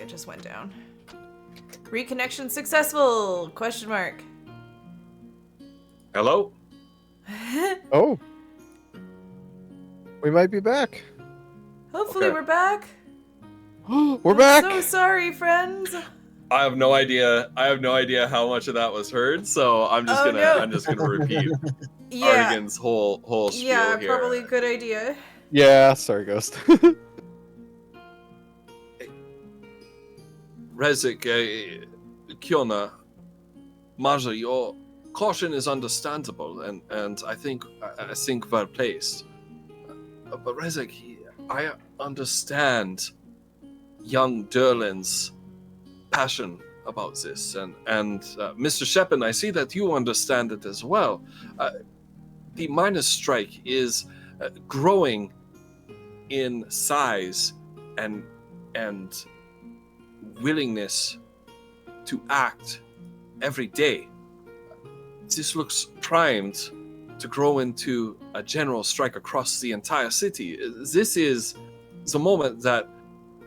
it just went down. Reconnection successful? Question mark. Hello? Oh. We might be back. Hopefully Okay. we're back. We're back. So sorry, friends. I have no idea how much of that was heard, so I'm just gonna repeat Yeah. Artigan's whole spiel Yeah, here. probably a good idea. Yeah, sorry, Ghost. Rezik, Kiona, Marja, your caution is understandable, and I think well placed. But Rezik, I understand young Derlin's passion about this, and Mr. Shepard, I see that you understand it as well. The miners' strike is growing in size and willingness to act every day. This looks primed to grow into a general strike across the entire city. This is the moment that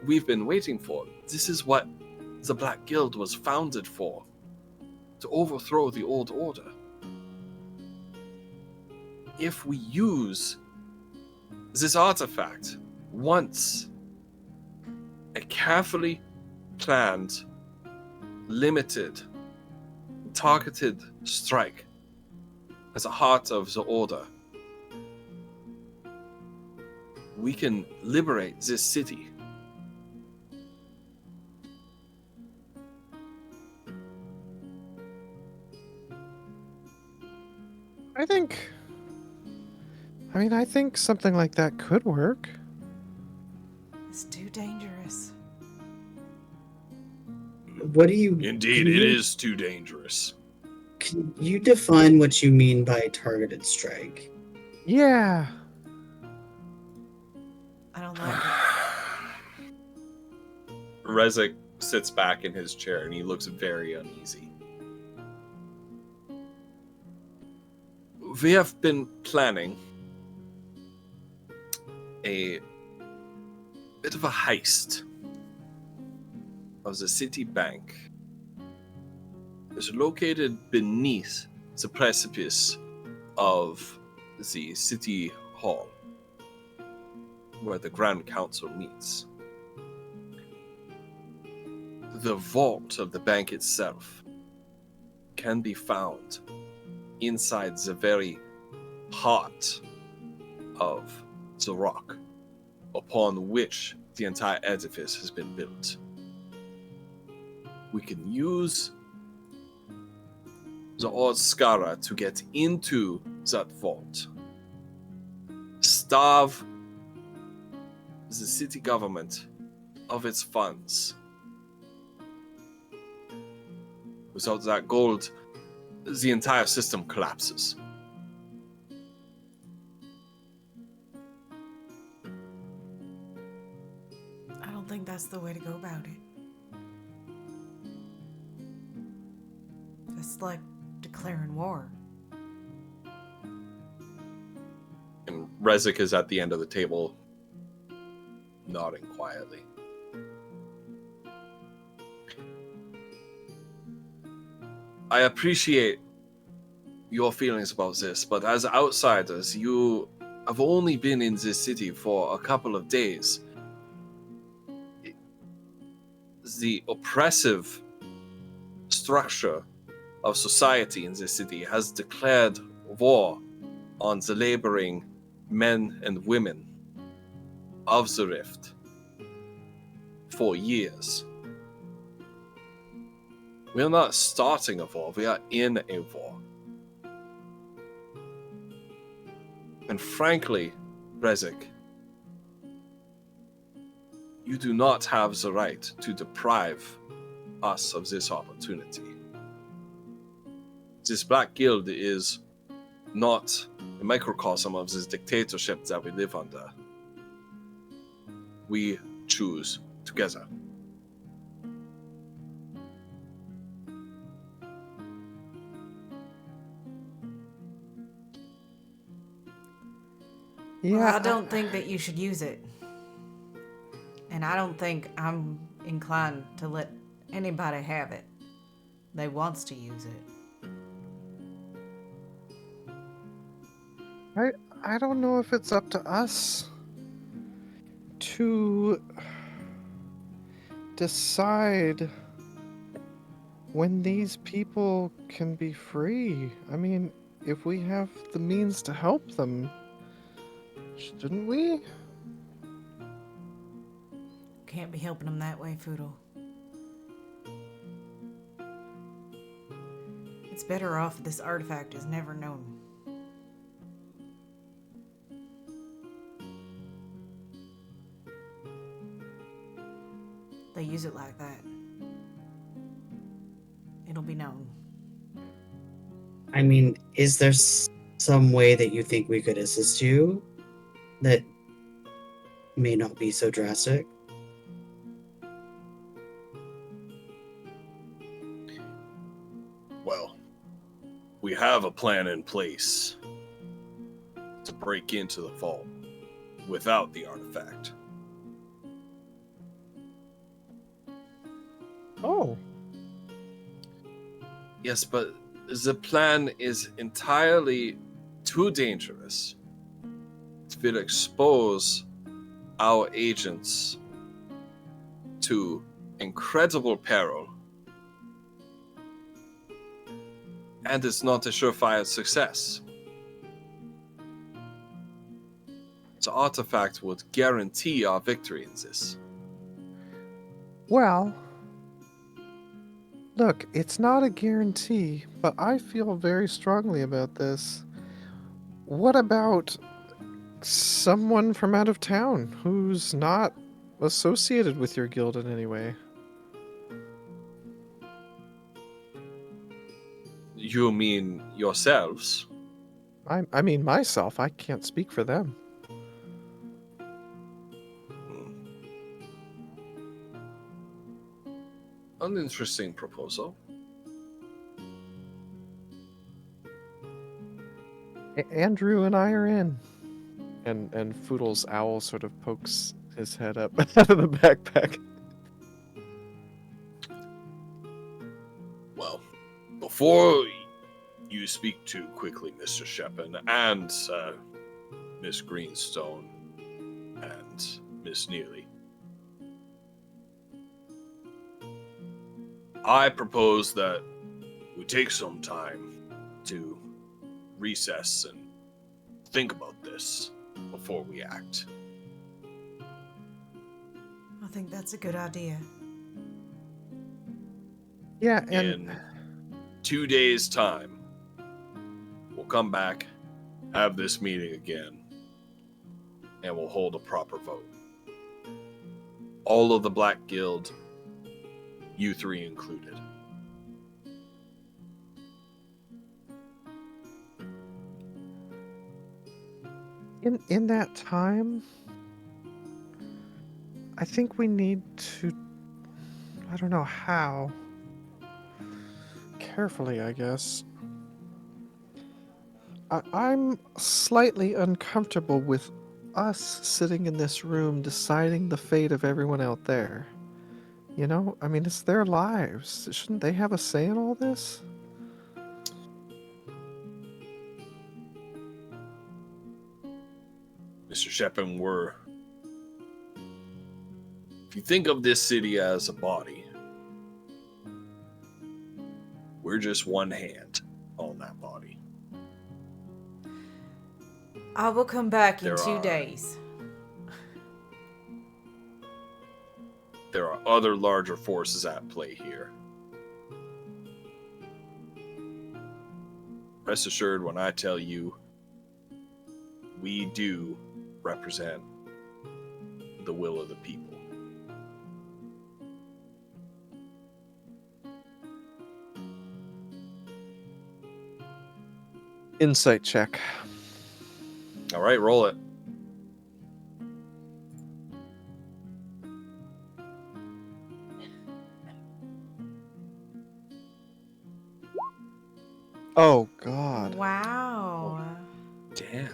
we've been waiting for. This is what the Black Guild was founded for, to overthrow the old order. If we use this artifact once, a carefully planned, limited, targeted strike as a heart of the order, we can liberate this city. I think something like that could work. It's too dangerous. What do you... Indeed, it is too dangerous. Can you define what you mean by targeted strike? Yeah. I don't like it. Rezik sits back in his chair and he looks very uneasy. We have been planning a bit of a heist of the city bank. It's located beneath the precipice of the city hall, where the Grand Council meets. The vault of the bank itself can be found inside the very heart of the rock upon which the entire edifice has been built. We can use the Ord Skara to get into that vault, starve the city government of its funds. Without that gold, the entire system collapses. I don't think that's the way to go about it. It's like declaring war. And Rezik is at the end of the table, nodding quietly. I appreciate your feelings about this, but as outsiders, you have only been in this city for a couple of days. The oppressive structure of society in this city has declared war on the laboring men and women of the Rift for years. We are not starting a war, we are in a war. And frankly, Rezik, you do not have the right to deprive us of this opportunity. This Black Guild is not a microcosm of this dictatorship that we live under. We choose together. Yeah. Well, I don't think that you should use it. And I don't think I'm inclined to let anybody have it that wants to use it. I don't know if it's up to us to decide when these people can be free. I mean, if we have the means to help them, shouldn't we? Can't be helping them that way, Foodle. It's better off this artifact is never known. They use it like that. It'll be known. I mean, is there some way that you think we could assist you that may not be so drastic? Well, we have a plan in place to break into the vault without the artifact. Oh, Yes, but the plan is entirely too dangerous. It will expose our agents to incredible peril. And it's not a surefire success. The artifact would guarantee our victory in this. well, look, it's not a guarantee, but I feel very strongly about this. What about someone from out of town who's not associated with your guild in any way? You mean yourselves? I mean myself, I can't speak for them. An interesting proposal. Andrew and I are in. And Foodle's owl sort of pokes his head up out of the backpack. Well, before you speak too quickly, Mr. Shepard, and Miss Greenstone, and Miss Neely, I propose that we take some time to recess and think about this before we act. I think that's a good idea. Yeah, and In 2 days' time, we'll come back, have this meeting again, and we'll hold a proper vote. All of the Black Guild, you three included. in that time, I think we need to, I don't know how, carefully, I guess. I'm slightly uncomfortable with us sitting in this room deciding the fate of everyone out there. You know, I mean, it's their lives. Shouldn't they have a say in all this? Mr. Shepard, if you think of this city as a body, we're just one hand on that body. I will come back in There 2 are- days. There are other larger forces at play here. Rest assured, when I tell you, we do represent the will of the people. Insight check. All right, roll it. Oh, God. Wow. Damn.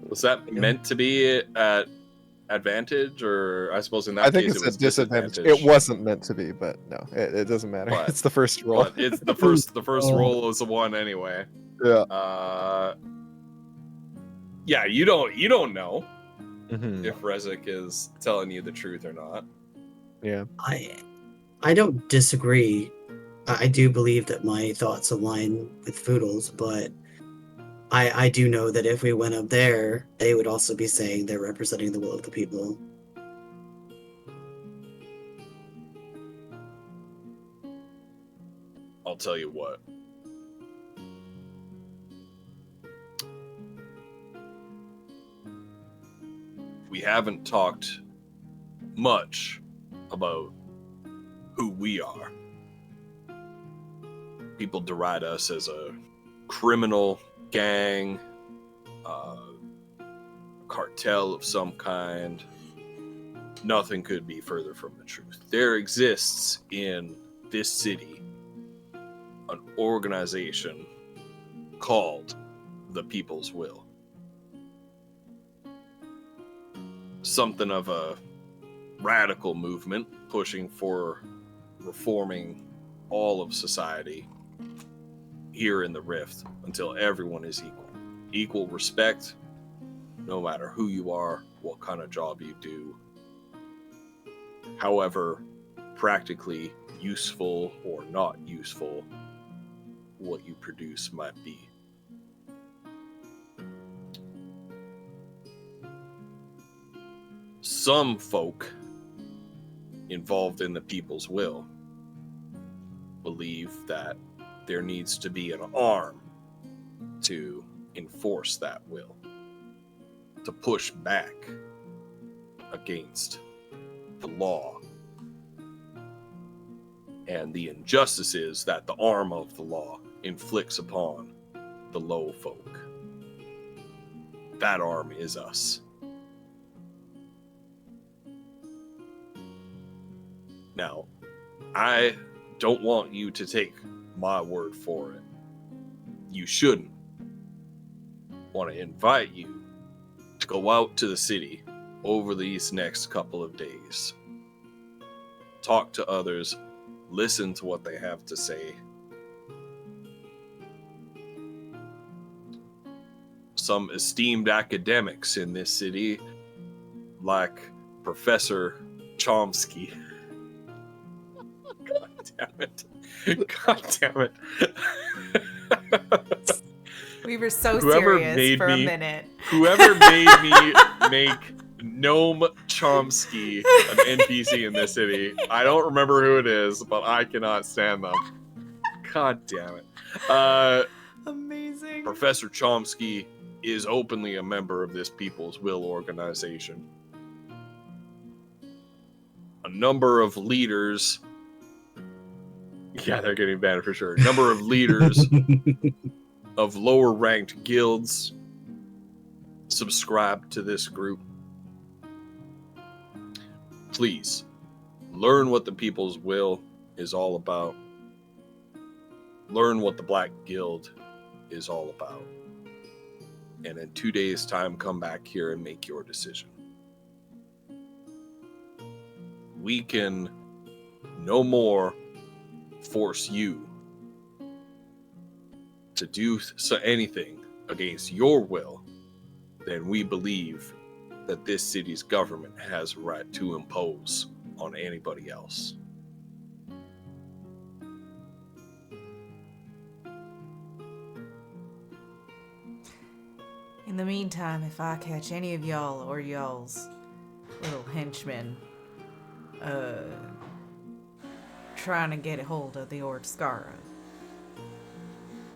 Was that meant to be at advantage, or I suppose in that I think case it's it was a disadvantage. disadvantage. It wasn't meant to be, but no, it doesn't matter. But- It's the first roll. But it's the first Oh. roll was the one anyway. Yeah. Yeah, you don't know Mhm. if Rezik is telling you the truth or not. Yeah. I don't disagree. I do believe that my thoughts align with Foodles, but I do know that if we went up there, they would also be saying they're representing the will of the people. I'll tell you what. We haven't talked much about who we are. People deride us as a criminal gang, cartel of some kind. Nothing could be further from the truth. There exists in this city an organization called the People's Will. Something of a radical movement pushing for reforming all of society here in the Rift until everyone is equal. Equal respect, no matter who you are, what kind of job you do. However, practically useful or not useful what you produce might be. Some folk involved in the People's Will believe that there needs to be an arm to enforce that will, to push back against the law and the injustices that the arm of the law inflicts upon the low folk. That arm is us. Now, I don't want you to take my word for it. You shouldn't. Want to invite you to go out to the city over these next couple of days. Talk to others, listen to what they have to say. Some esteemed academics in this city, like Professor Chomsky. God damn it. God damn it. We were so Whoever serious made for a me- minute. Whoever made me make Noam Chomsky an NPC in this city, I don't remember who it is, but I cannot stand them. God damn it. Amazing. Professor Chomsky is openly a member of this People's Will organization. A number of leaders. Yeah, they're getting banned for sure. A number of leaders of lower ranked guilds subscribe to this group. Please learn what the People's Will is all about. Learn what the Black Guild is all about. And in 2 days' time, come back here and make your decision. We can no more force you to do anything against your will than we believe that this city's government has a right to impose on anybody else. In the meantime, if I catch any of y'all or y'all's little henchmen trying to get a hold of the Ortskara,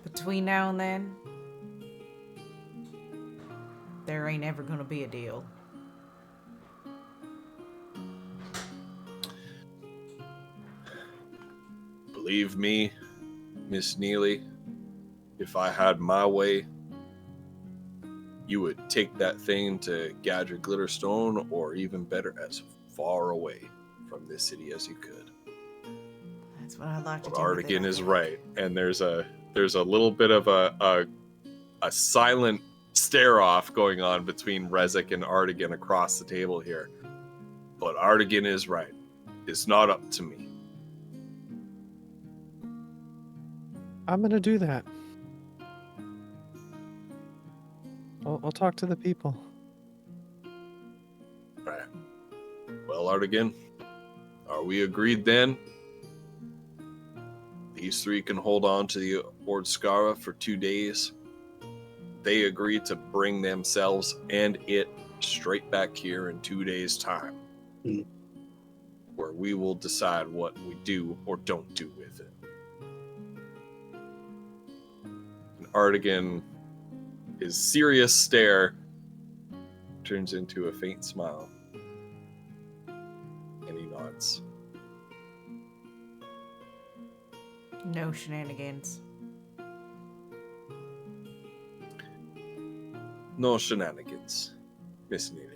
between now and then, there ain't ever gonna be a deal. Believe me, Miss Neely, if I had my way, you would take that thing to Gadget Glitterstone, or even better, as far away from this city as you could. That's what I'd like to But do. with it, Artigan I is think. right, and there's a little bit of a silent stare-off going on between Rezek and Artigan across the table here. But Artigan is right. It's not up to me. I'm gonna do that. I'll talk to the people. Right. Well, Artigan, are we agreed then? These three can hold on to the Ordskara for 2 days. They agreed to bring themselves and it straight back here in 2 days' time. Mm. Where we will decide what we do or don't do with it. And Artigan, his serious stare turns into a faint smile. And he nods. No shenanigans. No shenanigans, Miss Neely.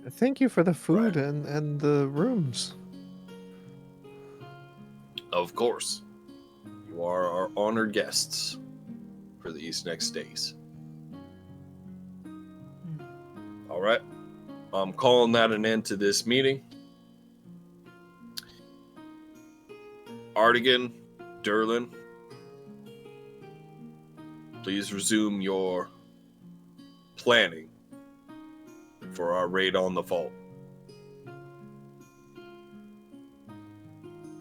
Thank you for the food Right. and the rooms. Of course. You are our honored guests for these next days. All right. I'm calling that an end to this meeting. Artigan, Durlin, please resume your planning for our raid on the vault.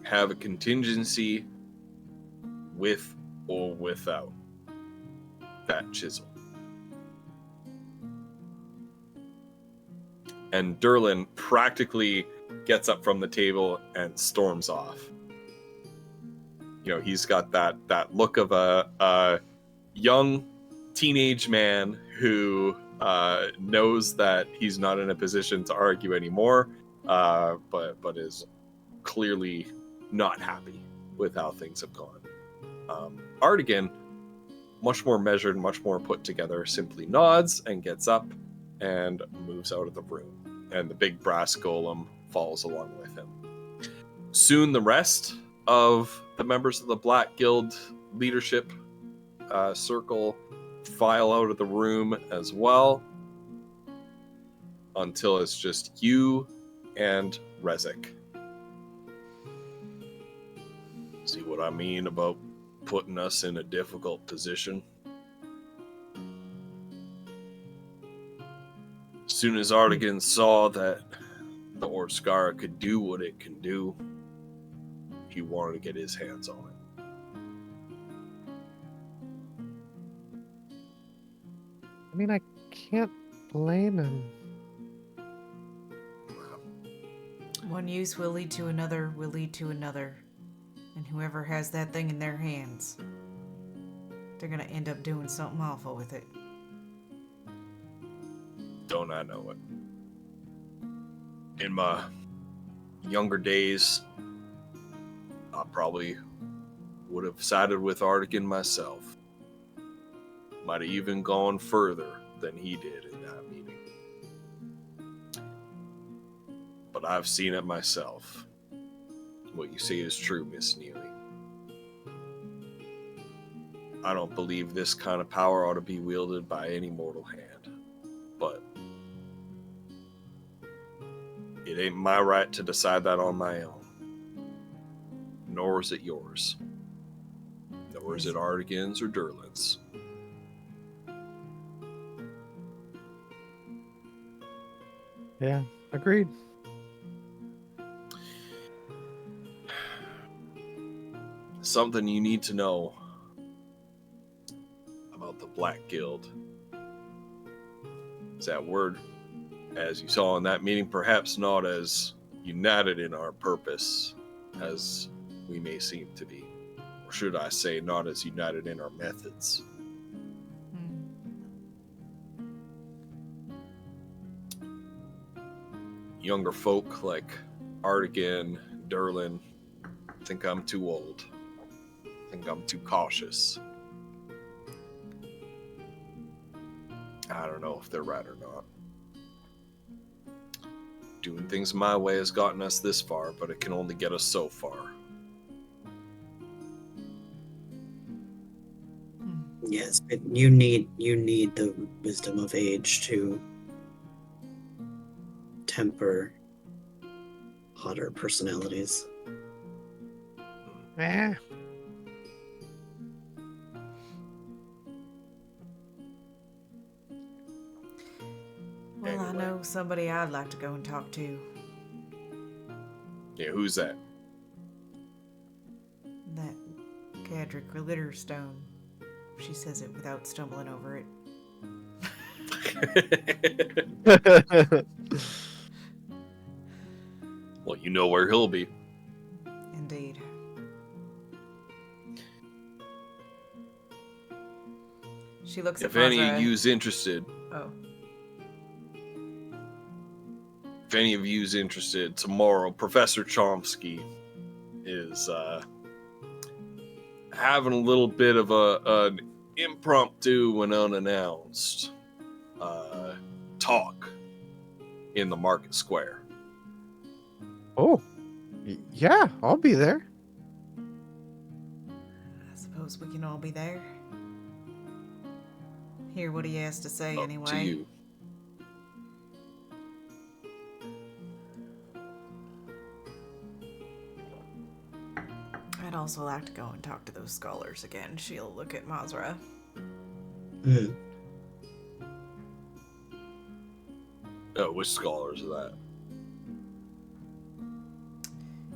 Have a contingency with or without that chisel. And Durlin practically gets up from the table and storms off. You know, he's got that look of a young teenage man who knows that he's not in a position to argue anymore, but is clearly not happy with how things have gone. Artigan, much more measured, much more put together, simply nods and gets up and moves out of the room. And the big brass golem follows along with him. Soon the rest of the members of the Black Guild leadership circle file out of the room as well, until it's just you and Rezek. See what I mean about putting us in a difficult position? As soon as Artigan saw that the Ordskara could do what it can do, he wanted to get his hands on it. I mean, I can't blame him. One use will lead to another, will lead to another. And whoever has that thing in their hands, they're gonna end up doing something awful with it. Don't I know it? In my younger days, I probably would have sided with Artigan myself. Might have even gone further than he did in that meeting. But I've seen it myself. What you say is true, Miss Neely. I don't believe this kind of power ought to be wielded by any mortal hand. But it ain't my right to decide that on my own. Nor is it yours. Nor is it Artigan's or Durlin's. Yeah, agreed. Something you need to know about the Black Guild is that we're, as you saw in that meeting, perhaps not as united in our purpose as we may seem to be. Or should I say, not as united in our methods. Younger folk like Artigan, Durlin, think I'm too old. Think I'm too cautious. I don't know if they're right or not. Doing things my way has gotten us this far, but it can only get us so far. Yes, but you need the wisdom of age to temper hotter personalities. Eh. Well, I Anyway. know somebody I'd like to go and talk to. Yeah, who's that? That Cadric Glitterstone. She says it without stumbling over it. Well, you know where he'll be. Indeed. She looks If at any Mazra. of you's interested, Oh. if any of you's interested, tomorrow Professor Chomsky is having a little bit of an impromptu and unannounced talk in the market square. Oh, yeah, I'll be there. I suppose we can all be there. Hear what he has to say Up anyway. to you. I'd also like to go and talk to those scholars again. She'll look at Mazra. Hmm. Oh, which scholars are that?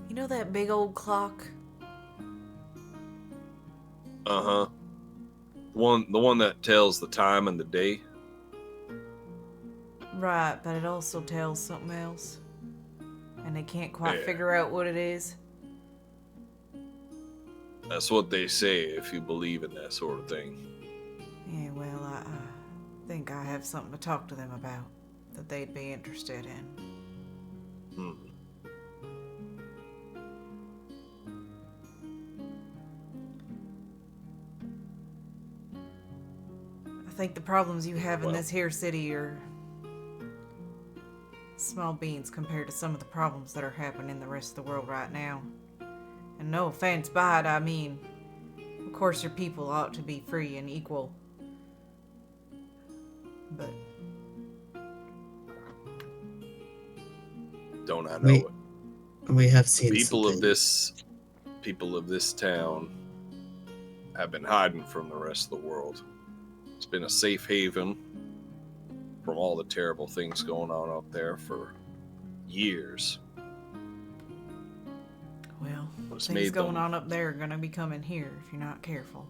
You know that big old clock? Uh-huh. The one that tells the time and the day. Right, but it also tells something else. And they can't quite Yeah. figure out what it is. That's what they say if you believe in that sort of thing. Yeah, well, I think I have something to talk to them about that they'd be interested in. Hmm. I think the problems you have in Well. this here city are small beans compared to some of the problems that are happening in the rest of the world right now. And no offense by it, I mean, of course your people ought to be free and equal. But Don't I know We- it? We have seen People something. of this town have been hiding from the rest of the world. It's been a safe haven from all the terrible things going on up there for years. well, What's things made going them- on up there are gonna be coming here if you're not careful.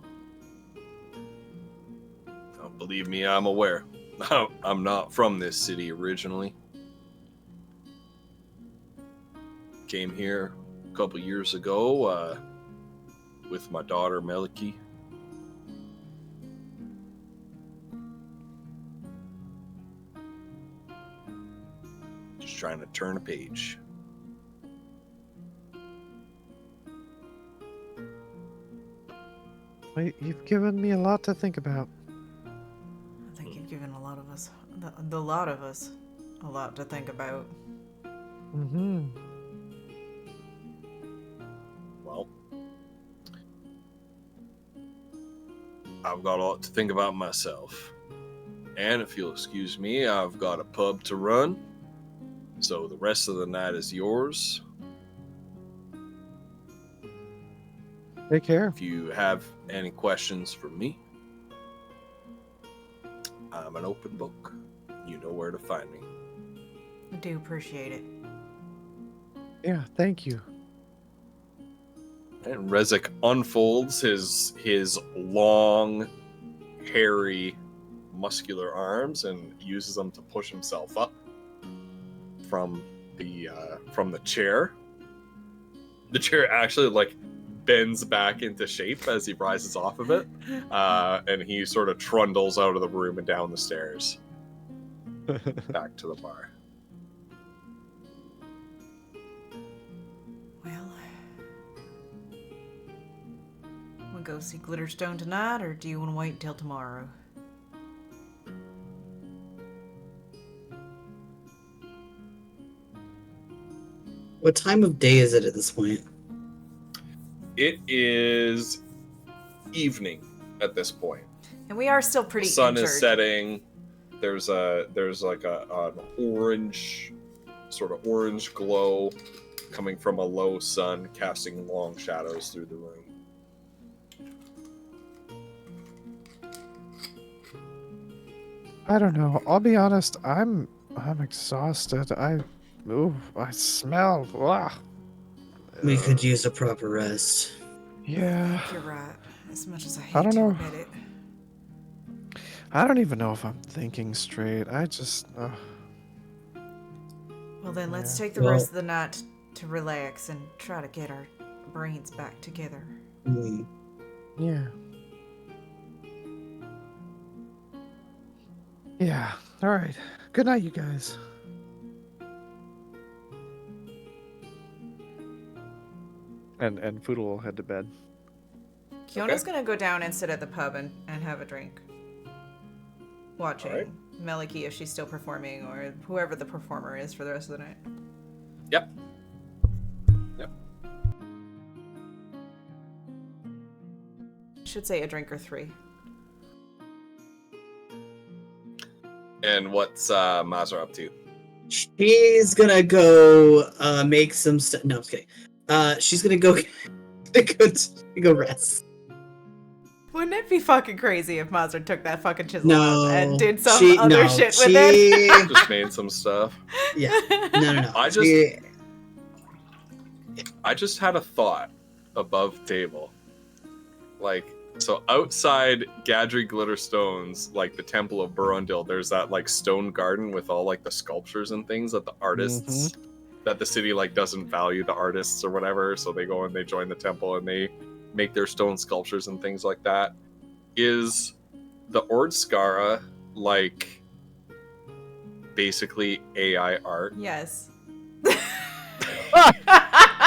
Believe me, I'm aware. I'm not from this city originally. Came here a couple years ago with my daughter Meliki. Just trying to turn a page. Wait, you've given me a lot to think about. I think you've given a lot of us, the lot of us, a lot to think about. Mm-hmm. Well, I've got a lot to think about myself. And if you'll excuse me, I've got a pub to run. So the rest of the night is yours. Take care. If you have any questions for me, I'm an open book. You know where to find me. I do appreciate it. Yeah, thank you. And Rezek unfolds his long, hairy, muscular arms and uses them to push himself up from the chair. The chair actually bends back into shape as he rises off of it, and he sort of trundles out of the room and down the stairs back to the bar. Well, we'll go see Glitterstone tonight, or do you want to wait until tomorrow? What time of day is it at this point? It is evening at this point. And we are still The pretty sun injured. is setting. There's like an orange, sort of orange glow coming from a low sun, casting long shadows through the room. I don't know. I'll be honest. I'm exhausted. I smell. Ugh. We could use a proper rest. Yeah. You're right. As much as I hate I don't to know. admit it. I don't even know if I'm thinking straight. I just. Well, then let's Yeah. take the Well- rest of the night to relax and try to get our brains back together. Hmm. Yeah. Yeah. All right. Good night, you guys. And Foodle will head to bed. Kiona's gonna go down and sit at the pub and have a drink. Watching Alright. Meliki if she's still performing, or whoever the performer is for the rest of the night. Yep. Should say a drink or three. And what's Mazra up to? She's gonna go make some stuff. No, I'm just kidding. She's gonna go go rest. Wouldn't it be fucking crazy if Mazda took that fucking chisel No, up and did some other shit with it? it. Just made some stuff. Yeah, no. I just had a thought above table. Like, so outside Gadri Glitterstones, like the Temple of Burundil, there's that like stone garden with all like the sculptures and things that the artists that the city like doesn't value the artists or whatever, so they go and they join the temple and they make their stone sculptures and things like that. Is the Ordskara like basically AI art? Yes.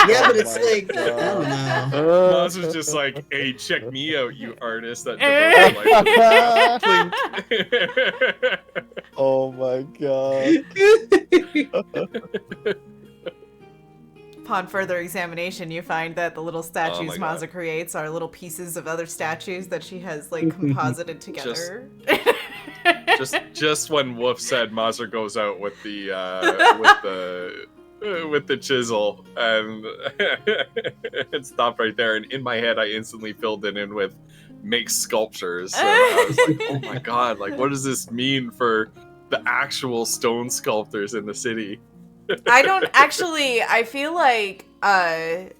Yeah, but it's my like I don't God. know. Maz was just like, "Hey, check me out, you artist!" That like, Oh my god. Upon further examination, you find that the little statues my God. Mazda creates are little pieces of other statues that she has like composited together. just when Wolf said Mazur goes out with the with the chisel and it stopped right there, and in my head I instantly filled it in with make sculptures. And I was like, oh my god, like what does this mean for the actual stone sculptors in the city? I don't actually. I feel like I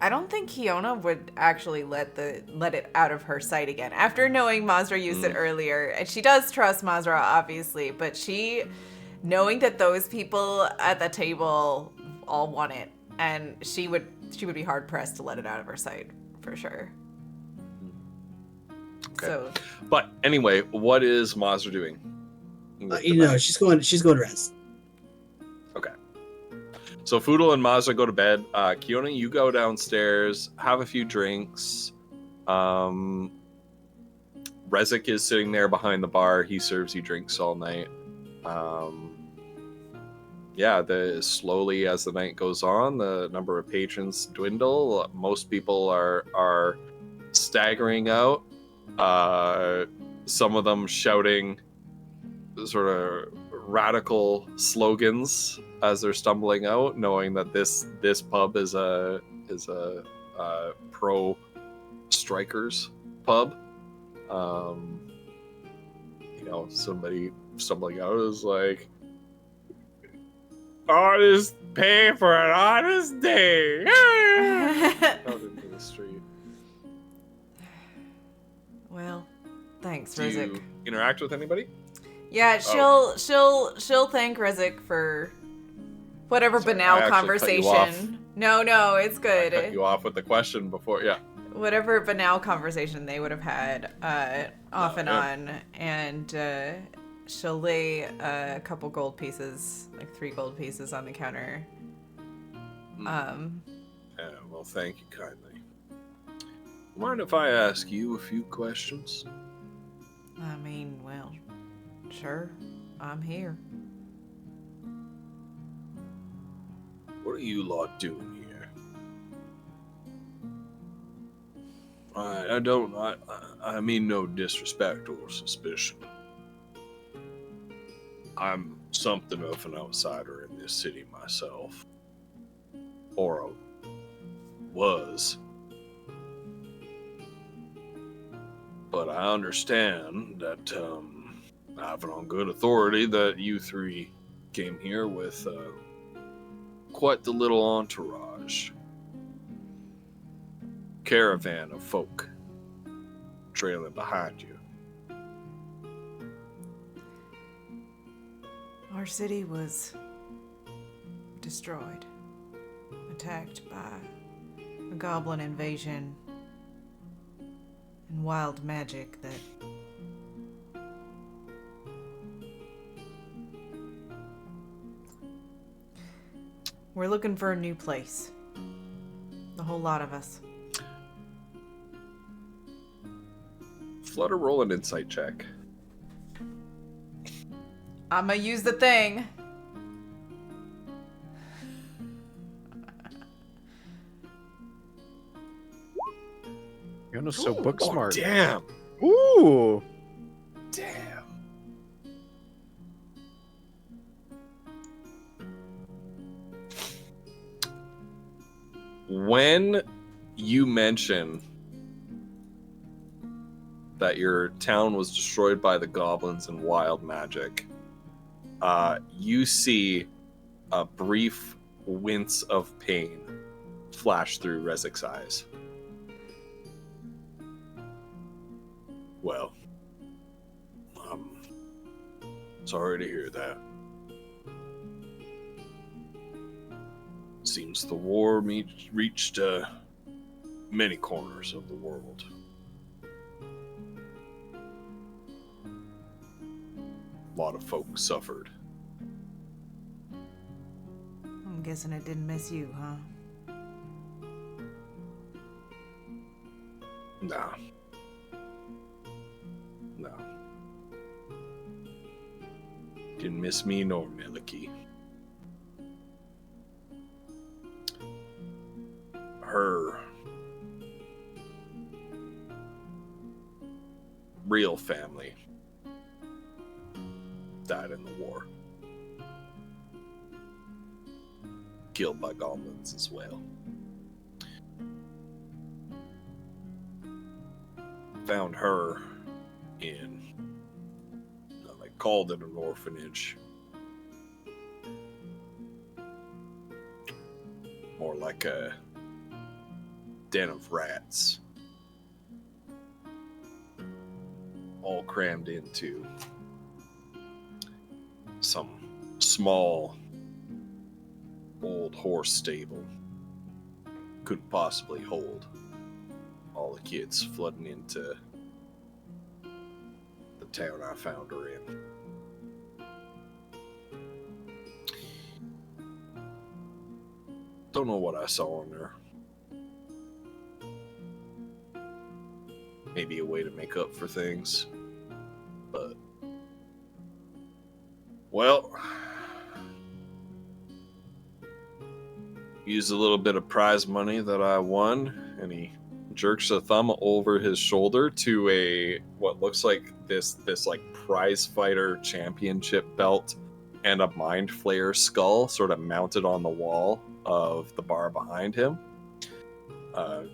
don't think Kiona would actually let it out of her sight again after knowing Mazra used it earlier. And she does trust Mazra, obviously, but knowing that those people at the table all want it, and she would be hard pressed to let it out of her sight for sure. Okay. So But anyway, what is Mazur doing? She's going to rest. So Foodle and Mazda go to bed. Kiona, you go downstairs, have a few drinks. Rezik is sitting there behind the bar. He serves you drinks all night. Slowly as the night goes on, the number of patrons dwindle. Most people are staggering out. Some of them shouting sort of radical slogans as they're stumbling out, knowing that this pub is a pro strikers pub. Somebody stumbling out is like, "Artists pay for an honest day." Out into the street. well, thanks, Do Rezik. you interact with anybody? Yeah, Oh. she'll thank Rezik for whatever Sorry, I banal actually cut you conversation. No, it's I good. cut you off with the question before. Yeah. Whatever banal conversation they would have had off and yeah. on, and she'll lay a couple gold pieces, like 3 gold pieces, on the counter. Yeah, well, thank you kindly. Mind if I ask you a few questions? I mean, well, sure, I'm here. What are you lot doing here? I mean no disrespect or suspicion. I'm something of an outsider in this city myself. Or was. But I understand that, I have it on good authority that you three came here with quite the little entourage. Caravan of folk trailing behind you. Our city was destroyed, attacked by a goblin invasion and wild magic that we're looking for a new place. The whole lot of us. Flutter, roll an insight check. I'ma use the thing. You're so book smart. Damn! Ooh. Damn! When you mention that your town was destroyed by the goblins and wild magic, you see a brief wince of pain flash through Rezik's eyes. Well, I'm sorry to hear that. Seems the war reached many corners of the world. A lot of folks suffered. I'm guessing it didn't miss you, huh? Nah. No. Didn't miss me nor Miliki. Her real family died in the war. Killed by goblins as well. Found her in, they called it an orphanage. More like a den of rats. All crammed into some small old horse stable. Couldn't possibly hold all the kids flooding into the town I found her in. Don't know what I saw in her. Maybe a way to make up for things. But, well, used a little bit of prize money that I won, and he jerks a thumb over his shoulder to a what looks like this like prize fighter championship belt and a mind flayer skull sort of mounted on the wall of the bar behind him,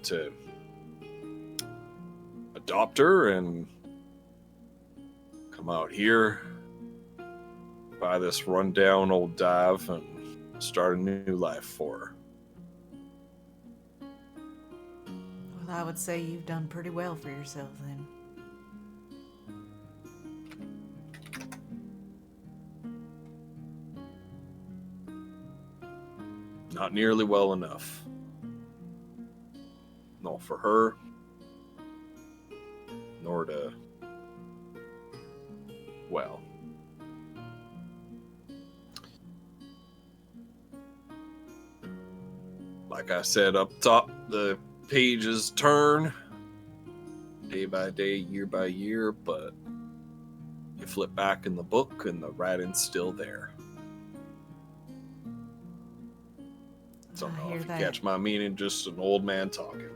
to adopt her and come out here, buy this rundown old dive, and start a new life for her. Well, I would say you've done pretty well for yourself then. Not nearly well enough. Nor for her, nor to, well, like I said up top, the pages turn day by day, year by year, but you flip back in the book and the writing's still there. Don't I know hear if you that. catch my meaning, just an old man talking.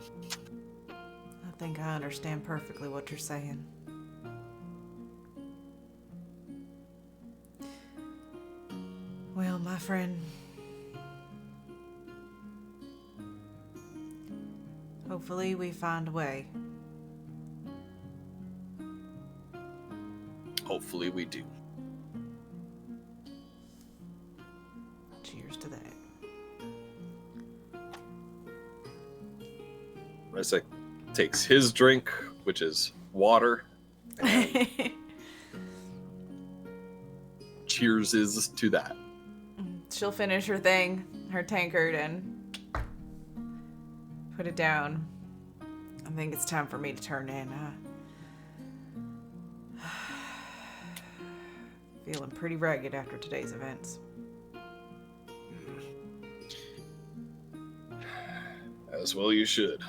I think I understand perfectly what you're saying. Well, my friend, hopefully we find a way. Hopefully we do. Cheers to that. Resek takes his drink, which is water, and cheers to that. She'll finish her thing, her tankard, and put it down. I think it's time for me to turn in. Feeling pretty ragged after today's events. As well you should.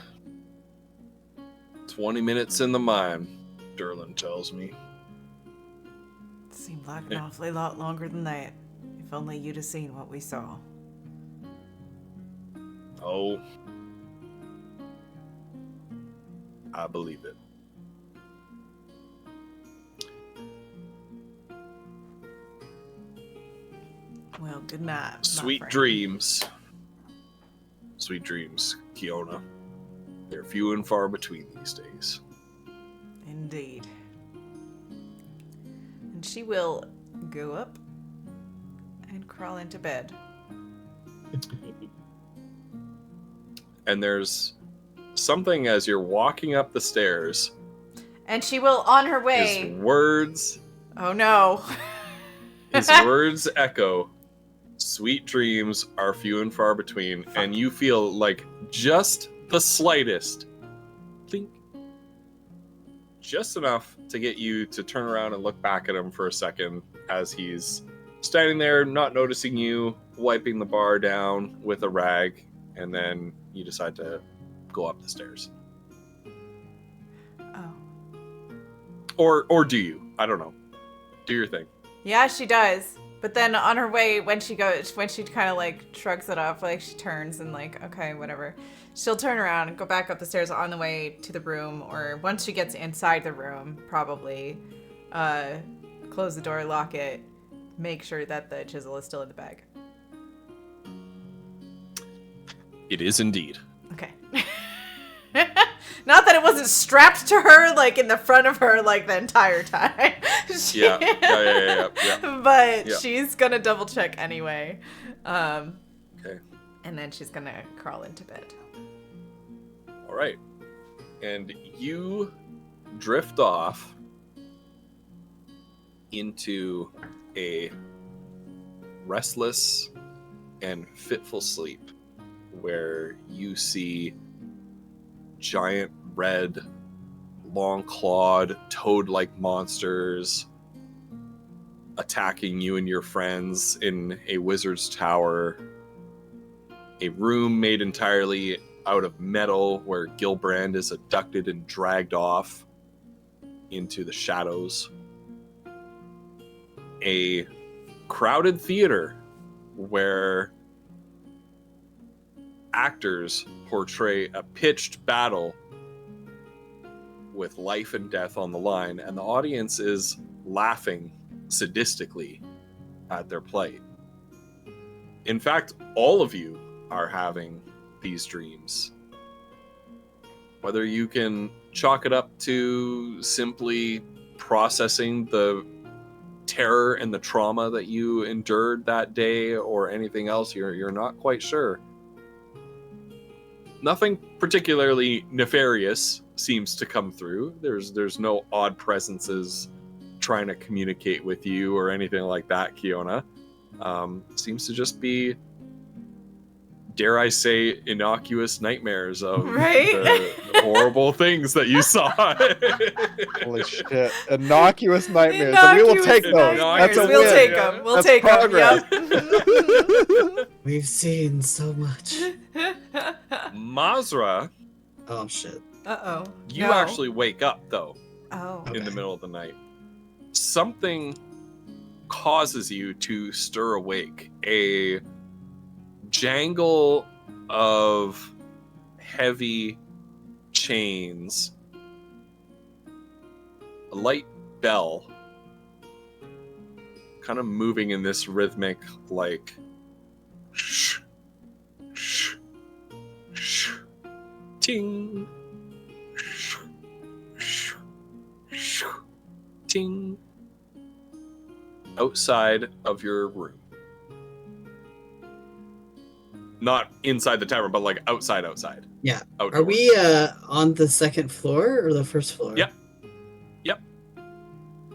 20 minutes in the mine, Derlin tells me. Seemed like an awfully lot longer than that. If only you'd have seen what we saw. Oh. I believe it. Well, good night. my Sweet friend. dreams. Sweet dreams, Kiona. They're few and far between these days. Indeed. And she will go up and crawl into bed. And there's something as you're walking up the stairs. And she will, on her His way. words, Oh no. his words echo. Sweet dreams are few and far between, and you feel like just the slightest, clink, just enough to get you to turn around and look back at him for a second as he's standing there, not noticing you, wiping the bar down with a rag, and then you decide to go up the stairs. Oh. Or do you? I don't know. Do your thing. Yeah, she does. But then on her way, when she kind of like shrugs it off, like she turns and like, okay, whatever. She'll turn around and go back up the stairs on the way to the room, or once she gets inside the room, probably close the door, lock it, make sure that the chisel is still in the bag. It is indeed. Okay. Not that it wasn't strapped to her, like in the front of her, like the entire time. Yeah. But Yeah. she's gonna double check anyway. Okay. And then she's gonna crawl into bed. All right. And you drift off into a restless and fitful sleep where you see giant red, long-clawed, toad-like monsters attacking you and your friends in a wizard's tower. A room made entirely out of metal where Gilbrand is abducted and dragged off into the shadows. A crowded theater where actors portray a pitched battle with life and death on the line, and the audience is laughing sadistically at their plight. In fact, all of you are having these dreams. Whether you can chalk it up to simply processing the terror and the trauma that you endured that day or anything else, you're not quite sure. Nothing particularly nefarious seems to come through. There's no odd presences trying to communicate with you or anything like that, Kiona. Seems to just be, dare I say, innocuous nightmares of Right? the horrible things that you saw. Holy shit. Innocuous nightmares. And we will take those. Innocuous That's a We'll win. take them. We'll That's take them. progress. Yep. We've seen so much. Mazra, Oh shit. Uh-oh. you No. actually wake up, though, Oh. Okay. in the middle of the night. Something causes you to stir awake. A jangle of heavy chains, a light bell, kind of moving in this rhythmic, like, shh, shh, shh, ting, shh, shh, shh, ting, outside of your room. Not inside the tavern, but like outside. Yeah. Outdoors. Are we on the second floor or the first floor? Yep. Yep.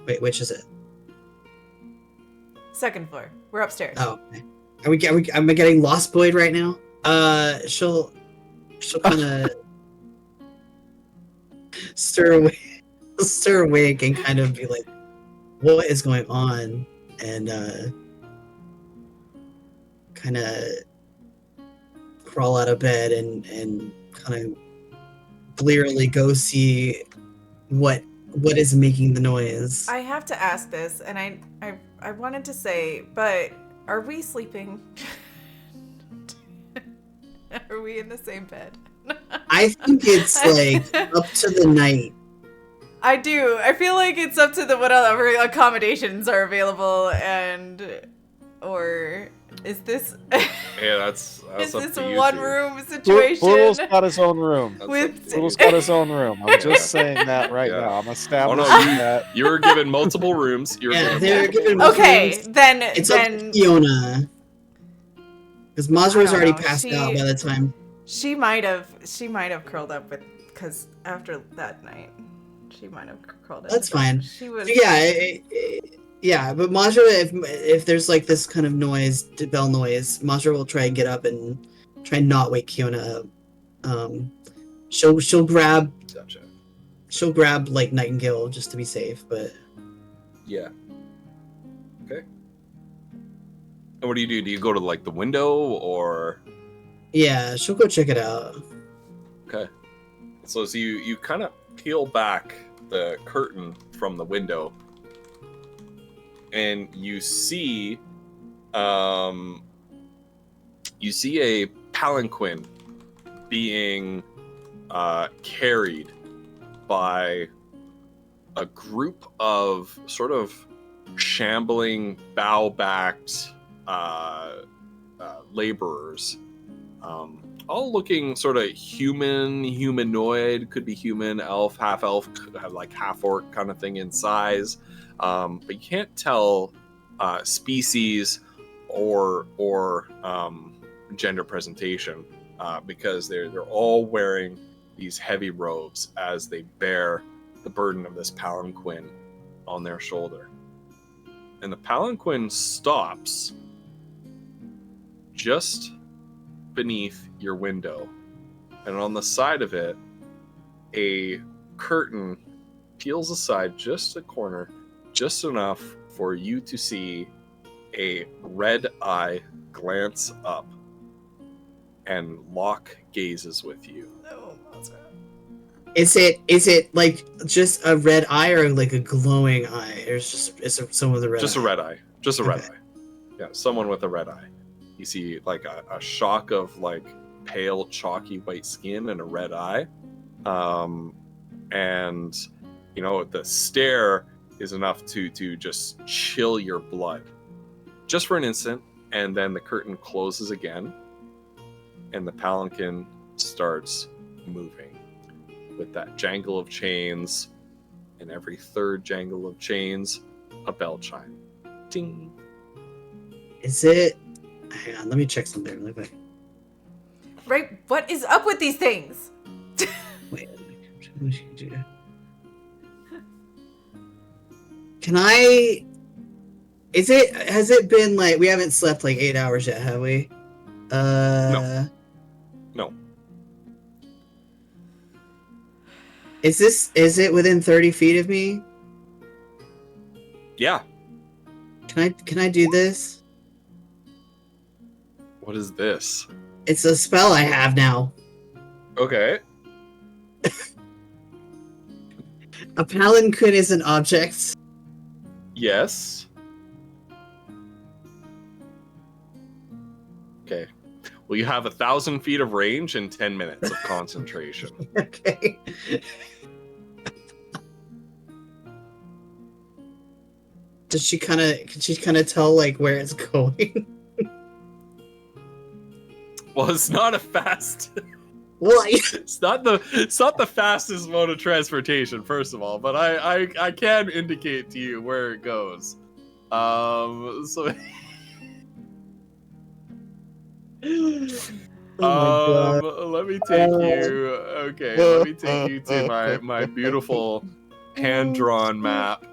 Wait, which is it? Second floor. We're upstairs. Oh, okay. Am I getting Lost Boyd right now? She'll kind of stir awake and kind of be like, "What is going on?" And kind of crawl out of bed and kind of blearily go see what is making the noise. I have to ask this, and I wanted to say, but are we sleeping? Are we in the same bed? I think it's like up to the night. I do. I feel like it's up to the whatever accommodations are available, or is this Yeah, that's is up this to a you one two. room situation? Boodle's got his own room. That's with- up to you. Boodle's got his own room. I'm just saying that right Yeah. now. I'm Oh establishing no, you, that. you were given multiple rooms. You were Yeah, given they're multiple giving rooms. Okay, rooms. then It's up then to Fiona. Because Mazra was I don't already know, passed she- out by the time. she might have curled up with, because after that night, she might have curled up. That's with fine. She was. Yeah, but Mazra, if there's like this kind of noise, bell noise, Mazra will try and get up and try and not wake Fiona up. She'll grab Gotcha. like Nightingale just to be safe, but Yeah. Okay. And what do? Do you go to like the window or? yeah, she'll go check it out. Okay. So you kind of peel back the curtain from the window, and you see a palanquin being carried by a group of sort of shambling, bow-backed laborers, all looking sort of humanoid, could be human, elf, could have like half orc kind of thing in size, but you can't tell species or gender presentation because they're all wearing these heavy robes as they bear the burden of this palanquin on their shoulder. And the palanquin stops just beneath your window, and on the side of it, a curtain peels aside just a corner, just enough for you to see a red eye glance up and lock gazes with you. No, Mazra. Is it like just a red eye or like a glowing eye? Or is it someone with a red Just eye? a red eye. Just a red Okay. eye. Yeah, someone with a red eye. You see like a shock of like pale, chalky white skin and a red eye. And you know, the stare is enough to just chill your blood. Just for an instant, and then the curtain closes again, and the palanquin starts moving with that jangle of chains, and every third jangle of chains, a bell chime. Ding. Is it? Hang on, let me check something really quick. Right? What is up with these things? Wait. What should I do? Can I? Has it been like we haven't slept like 8 hours yet, have we? No. Is it within 30 feet of me? Yeah. Can I do this? What is this? It's a spell I have now. Okay. A palanquin is an object. Yes. Okay. Well, you have 1,000 feet of range and 10 minutes of concentration. Okay. Can she kind of tell like where it's going? Well, it's not a fast. Well, It's not the fastest mode of transportation, first of all, but I can indicate to you where it goes. So. Oh my God. Let me take you. Okay, let me take you to my beautiful hand-drawn map.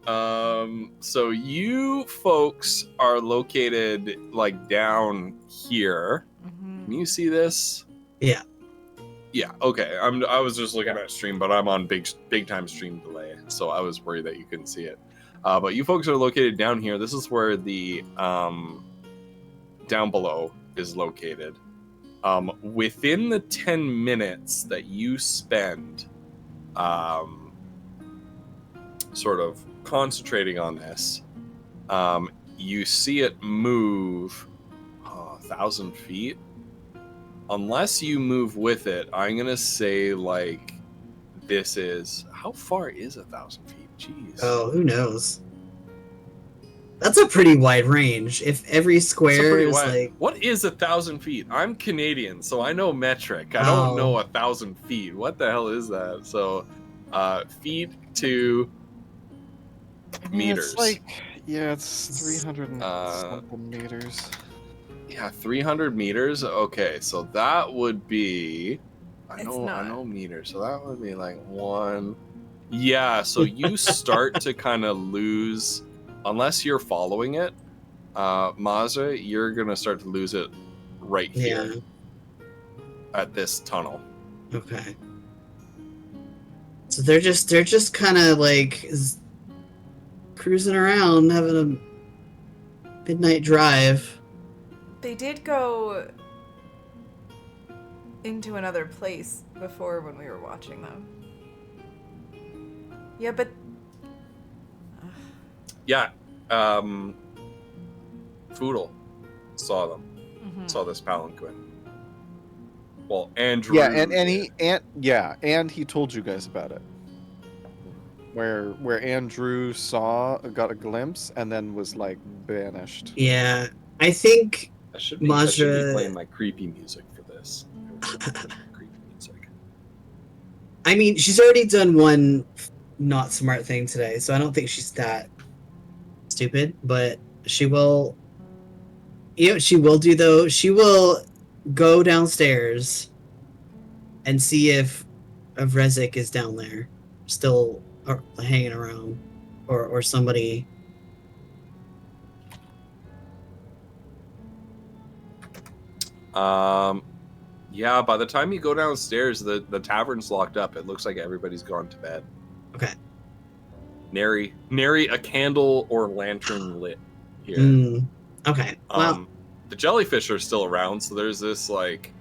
So you folks are located like down here. Can you see this? Yeah. Yeah. Okay. I was just looking at stream, but I'm on big time stream delay, so I was worried that you couldn't see it. But you folks are located down here. This is where the down below is located. Within the 10 minutes that you spend sort of concentrating on this, you see it move 1,000 feet. Unless you move with it, I'm gonna say like this is, how far is 1,000 feet? Jeez. Oh, who knows? That's a pretty wide range. If every square is like, what is 1,000 feet? I'm Canadian, so I know metric. I Oh. don't know 1,000 feet. What the hell is that? So, feet to meters. It's like, yeah, it's 300 and something meters. Yeah, 300 meters. Okay, so that would be. I It's know not. meters. So that would be like one. Yeah. So you start to kind of lose, unless you're following it. Mazda, you're gonna start to lose it right here at this tunnel. okay. So they're just kind of like cruising around, having a midnight drive. They did go into another place before when we were watching them. Yeah, but Yeah. Foodle saw them. mhm. Saw this palanquin. Well, Andrew. Yeah, and he told you guys about it. Where Andrew got a glimpse and then was like banished. Yeah, I think I should be playing my creepy music for this. Creepy music. I mean, she's already done one not smart thing today, so I don't think she's that stupid, but she will, you know what she will do though? She will go downstairs and see if Rezik is down there still hanging around, or somebody. Yeah, by the time you go downstairs, the tavern's locked up. It looks like everybody's gone to bed. Okay. Nary a candle or lantern lit here. Okay. Well, The jellyfish are still around, so there's this like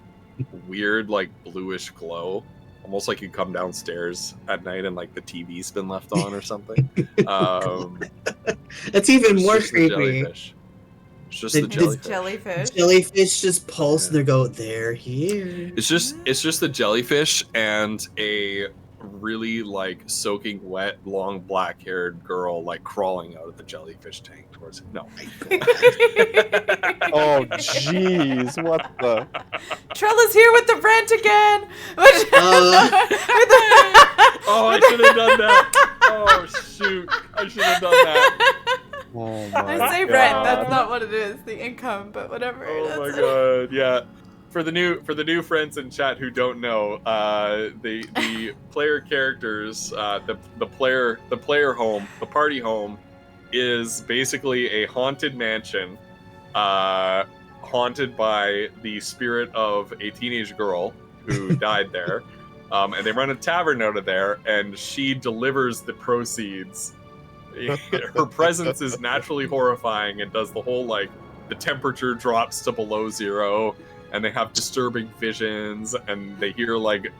weird like bluish glow, almost like you come downstairs at night and like the TV's been left on or something. that's even It's more just the creepy. jellyfish. It's just The- the the jellyfish. Jellyfish. Jellyfish just pulse and they go, they're here. It's just the jellyfish and a really like soaking wet, long black-haired girl like crawling out of the jellyfish tank towards it. No. Oh jeez, what the? Trella's here with the rent again. Oh, I should have done that. Oh shoot, I should have done that. Oh my I say God. rent. That's not what it is. The income, but whatever. Oh my that's god, yeah. For the new friends in chat who don't know, the player characters, the player home, the party home, is basically a haunted mansion, haunted by the spirit of a teenage girl who died there, and they run a tavern out of there, and she delivers the proceeds. Her presence is naturally horrifying and does the whole like the temperature drops to below 0. And they have disturbing visions, and they hear like,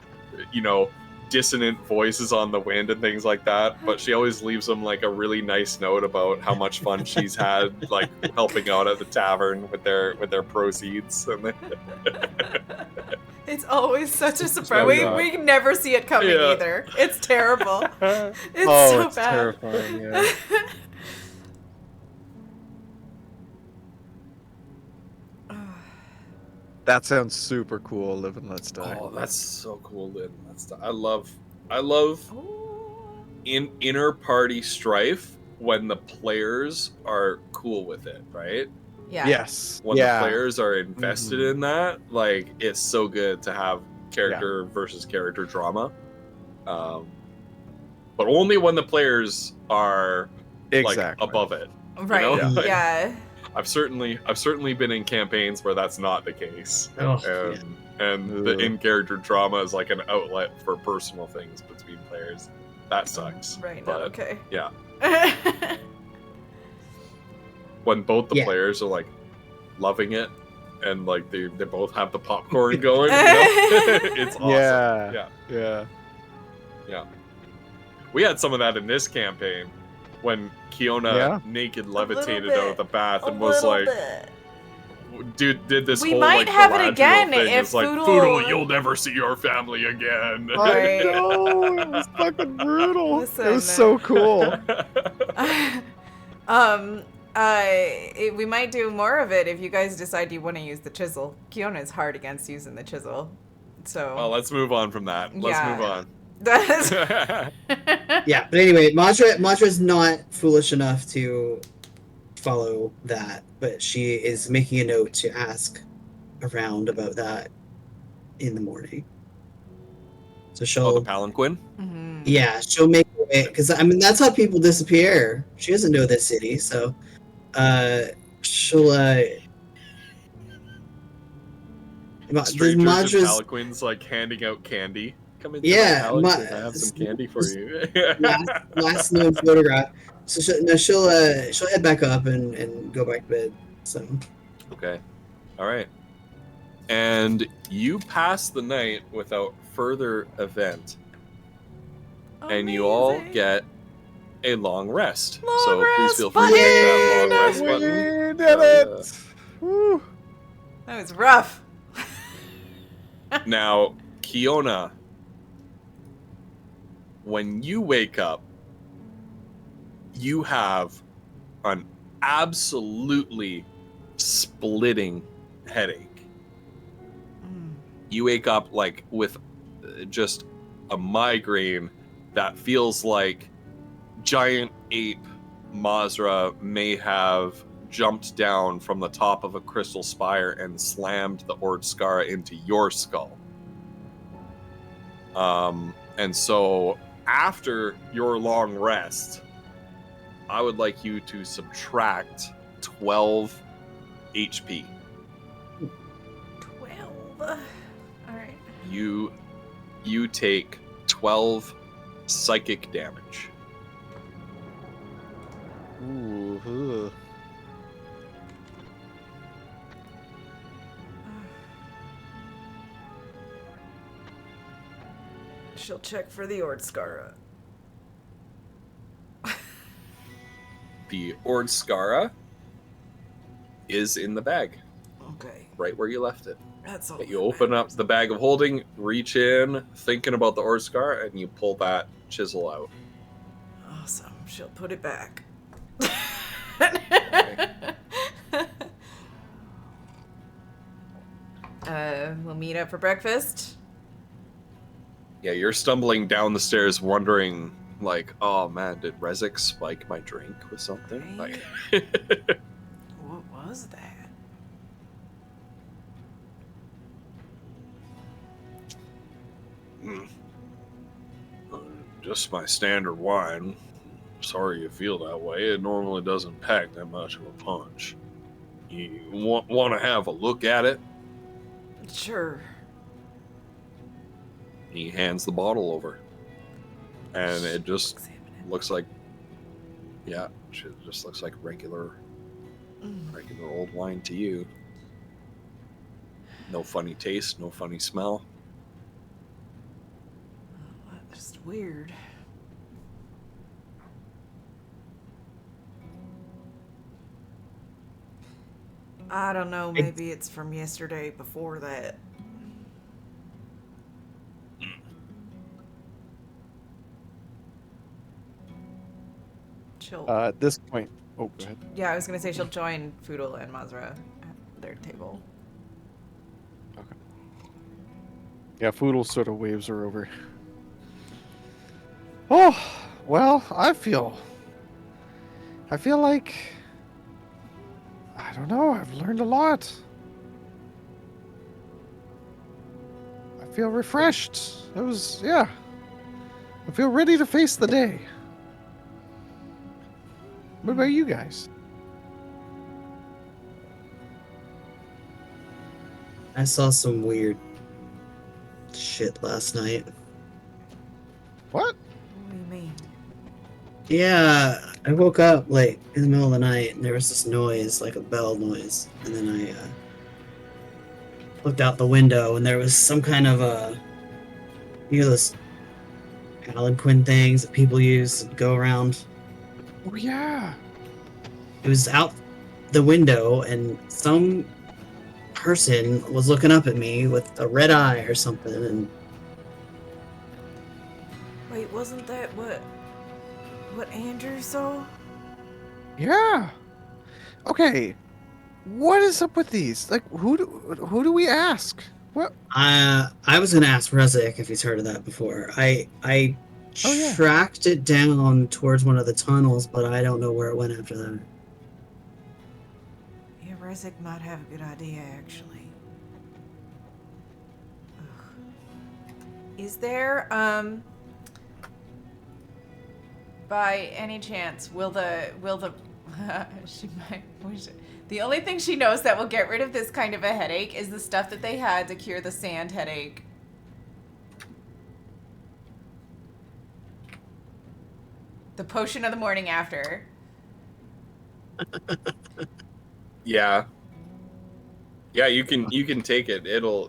you know, dissonant voices on the wind and things like that, but she always leaves them like a really nice note about how much fun she's had, like helping out at the tavern with their proceeds. And It's always such a surprise. very We never see it coming Yeah. either. It's terrible. It's oh, so it's bad. terrifying. Yeah. That sounds super cool. Live and Let's Die. oh, that's so cool, Lynn. I love inner party strife when the players are cool with it, right? Yeah. Yes. When yeah. the players are invested Mhm. in that, like it's so good to have character versus character drama. But only when the players are like Exactly. above it. Right. You know? Yeah. I've certainly been in campaigns where that's not the case. Oh, And the Ugh. in-character drama is like an outlet for personal things between players. That sucks. Right. But Not okay. yeah. when both the Yeah. players are like loving it and like they both have the popcorn going, you know? It's awesome. Yeah. Yeah. Yeah. We had some of that in this campaign when Kiona Yeah. naked little levitated out of the bath and A was little like, bit. dude, did this We whole might like have it Galadriel again thing. if It's like, Foodle- Foodle, you'll never see your family again. Right. I know. It was fucking brutal. It Listen, was so cool. We might do more of it if you guys decide you want to use the chisel. Kiona is hard against using the chisel, so. Well, let's move on from that. Let's Yeah. move on. That's- Yeah, but anyway, Madra's not foolish enough to follow that, but she is making a note to ask around about that in the morning. So Oh, she'll, the palanquin? Mhm. yeah, she'll make it because I mean that's how people disappear. She doesn't know this city, so she'll Strangers in Madra's palanquins like handing out candy. Come into Yeah, my palanquin, I have some candy for you. last known photograph. So she'll head back up and go back to bed. So Okay. All right. And you pass the night without further event, and you all Amazing. get a long rest. Long so please rest feel free to hit that long button. rest We button. did it. Woo. That was rough. Now, Kiona, when you wake up, you have an absolutely splitting headache. You wake up like with just a migraine that feels like giant ape Mazra may have jumped down from the top of a crystal spire and slammed the Ord Skara into your skull. And so after your long rest, I would like you to subtract 12 HP. 12. All right. You take 12 psychic damage. Ooh. Ugh. She'll check for the Ord Skara. The Ord Skara is in the bag, Okay. right where you left it. That's all. You open up the bag of holding, reach in, thinking about the Ord Skara, and you pull that chisel out. Awesome. She'll put it back. We'll meet up for breakfast. Yeah, you're stumbling down the stairs wondering, like, oh man, did Rezek spike my drink with something? Right. Like, What was that? just my standard wine. Sorry you feel that way. It normally doesn't pack that much of a punch. You want to have a look at it? Sure. He hands the bottle over. And it just Examine it. looks like, yeah, it just looks like regular Mm. old wine to you. No funny taste, no funny smell. weird. I don't know, maybe it's from yesterday before that. She'll, At this point, oh, go ahead. yeah, I was gonna say she'll join Foodle and Mazra at their table. Okay. Yeah, Foodle sort of waves her over. Oh, well, I feel like, I don't know, I've learned a lot. I feel refreshed. Yeah. I feel ready to face the day. What about you guys? I saw some weird shit last night. What? What do you mean? Yeah, I woke up like in the middle of the night and there was this noise, like a bell noise, and then I looked out the window and there was some kind of those palanquin things that people use to go around. Oh, yeah. It was out the window and some person was looking up at me with a red eye or something, and Wait, wasn't that what Andrew saw? Yeah. Okay. What is up with these? Like, who do we ask? What? I was gonna ask Rezek if he's heard of that before. I Oh, yeah. tracked it down towards one of the tunnels, but I don't know where it went after that. Yeah, Rezek might have a good idea, actually. Ugh. Is there, by any chance, will the she might wish it. The only thing she knows that will get rid of this kind of a headache is the stuff that they had to cure the sand headache. The potion of the morning after. Yeah. Yeah, you can take it. It'll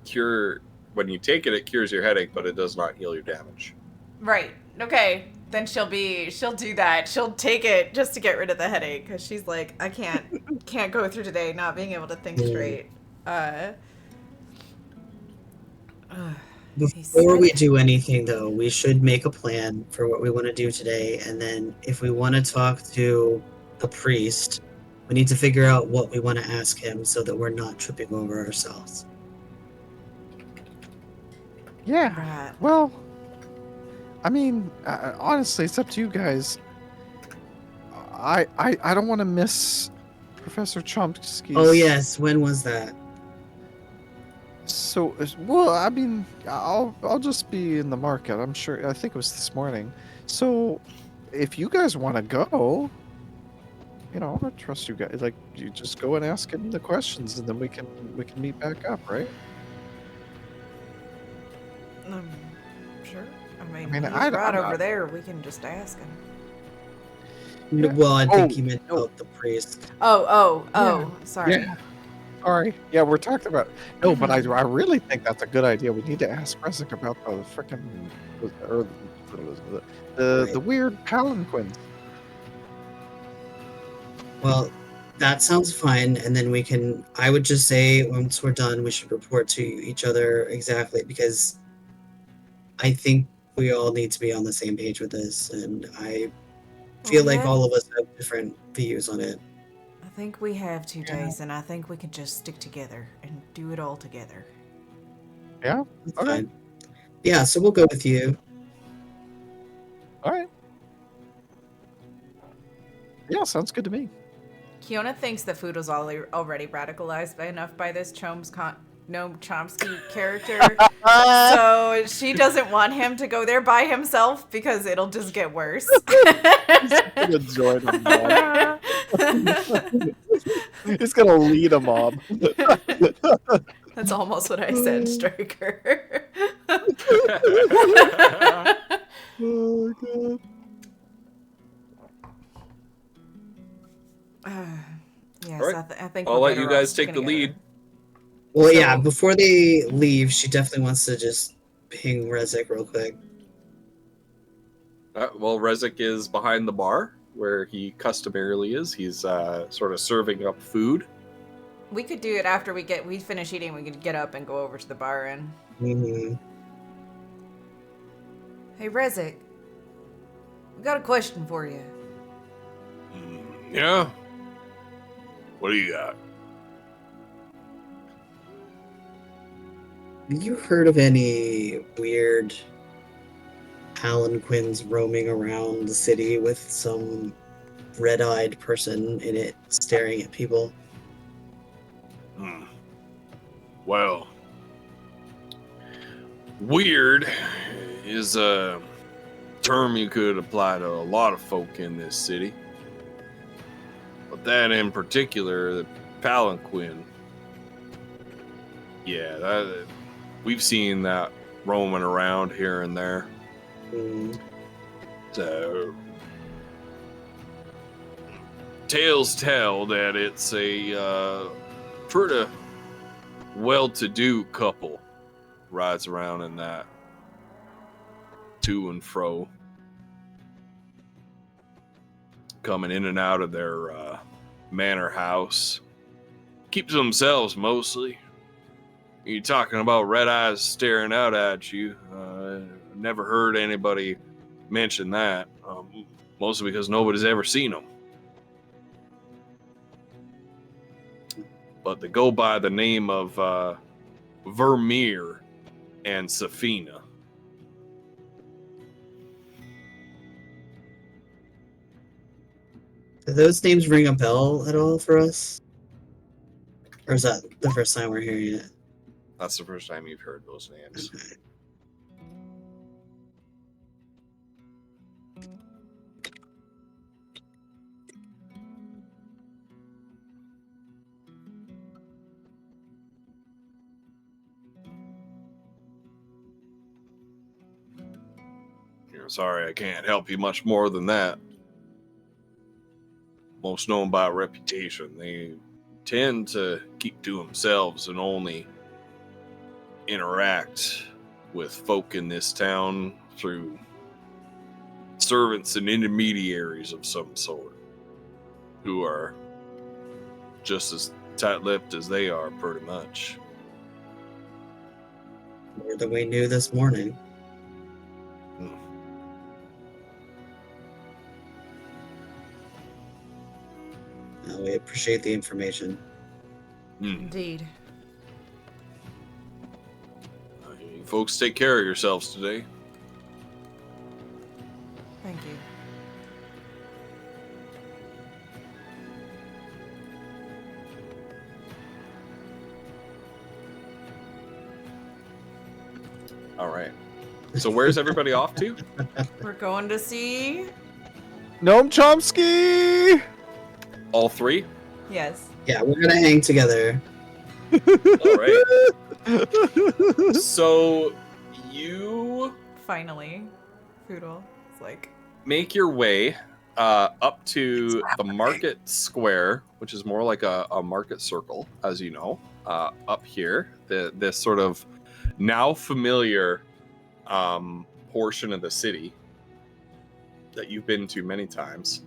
cure when you take it. It cures your headache, but it does not heal your damage. Right. Okay. Then she'll do that. She'll take it just to get rid of the headache because she's like, I can't go through today not being able to think straight. Before we do anything, though, we should make a plan for what we want to do today, and then if we want to talk to the priest, we need to figure out what we want to ask him so that we're not tripping over ourselves. Yeah. Right. Well, I mean, honestly, it's up to you guys. I don't want to miss Professor Chomsky's. Oh yes, when was that? So, well, I mean, I'll just be in the market. I'm sure. I think it was this morning. So, if you guys want to go, you know, I trust you guys. Like, you just go and ask him the questions, and then we can meet back up, right? Sure. I mean, mean, he's I'm right over not- there. We can just ask him. Yeah. Well, I think Oh, he meant no. about the priest. Oh. Sorry. Yeah. Sorry. Yeah, we're talking about. No, but I really think that's a good idea. We need to ask Rezek about the frickin' or the weird palanquins. Well, that sounds fine, and then we can. I would just say once we're done, we should report to each other exactly because I think we all need to be on the same page with this, and I feel like yeah. all of us have different views on it. I think we have 2 days, and I think we can just stick together and do it all together. Yeah. That's Okay. fine. Yeah, so we'll go with you. All right. Yeah, sounds good to me. Kiona thinks that food was already radicalized enough by this Noam Chomsky character, so she doesn't want him to go there by himself because it'll just get worse. Gonna join a mob. He's gonna lead a mob. That's almost what I said, Striker. Oh god. Yes, All right. I think I'll we're let you better guys off take the sticking lead. together. Well, So- yeah, before they leave, she definitely wants to just ping Rezek real quick. Well, Rezek is behind the bar where he customarily is. He's sort of serving up food. We could do it after we finish eating. We could get up and go over to the bar and. Mhm. Hey, Rezek. We got a question for you. Yeah? What do you got? Have you heard of any weird palanquins roaming around the city with some red-eyed person in it staring at people? Well, weird is a term you could apply to a lot of folk in this city. But that in particular, the palanquin, yeah, we've seen that roaming around here and there. Mm, So, tales tell that it's a pretty well-to-do couple rides around in that to and fro, coming in and out of their manor house. Keep to themselves mostly. You're talking about red eyes staring out at you. Never heard anybody mention that. Mostly because nobody's ever seen them. But they go by the name of Vermeer and Safina. do those names ring a bell at all for us? Or is that the first time we're hearing it? That's the first time you've heard those names. Okay. Sorry, I can't help you much more than that. Most known by reputation. They tend to keep to themselves and only interact with folk in this town through servants and intermediaries of some sort who are just as tight-lipped as they are, pretty much. More than we knew this morning. We appreciate the information. Indeed. You folks take care of yourselves today. Thank you. All right. So where's everybody off to? We're going to see. Noam Chomsky! All three? Yes. Yeah, we're gonna hang together. All right. So you Finally. Foodle. It's like. make your way up to the market square, which is more like a market circle, as you know, up here. This sort of now familiar portion of the city that you've been to many times.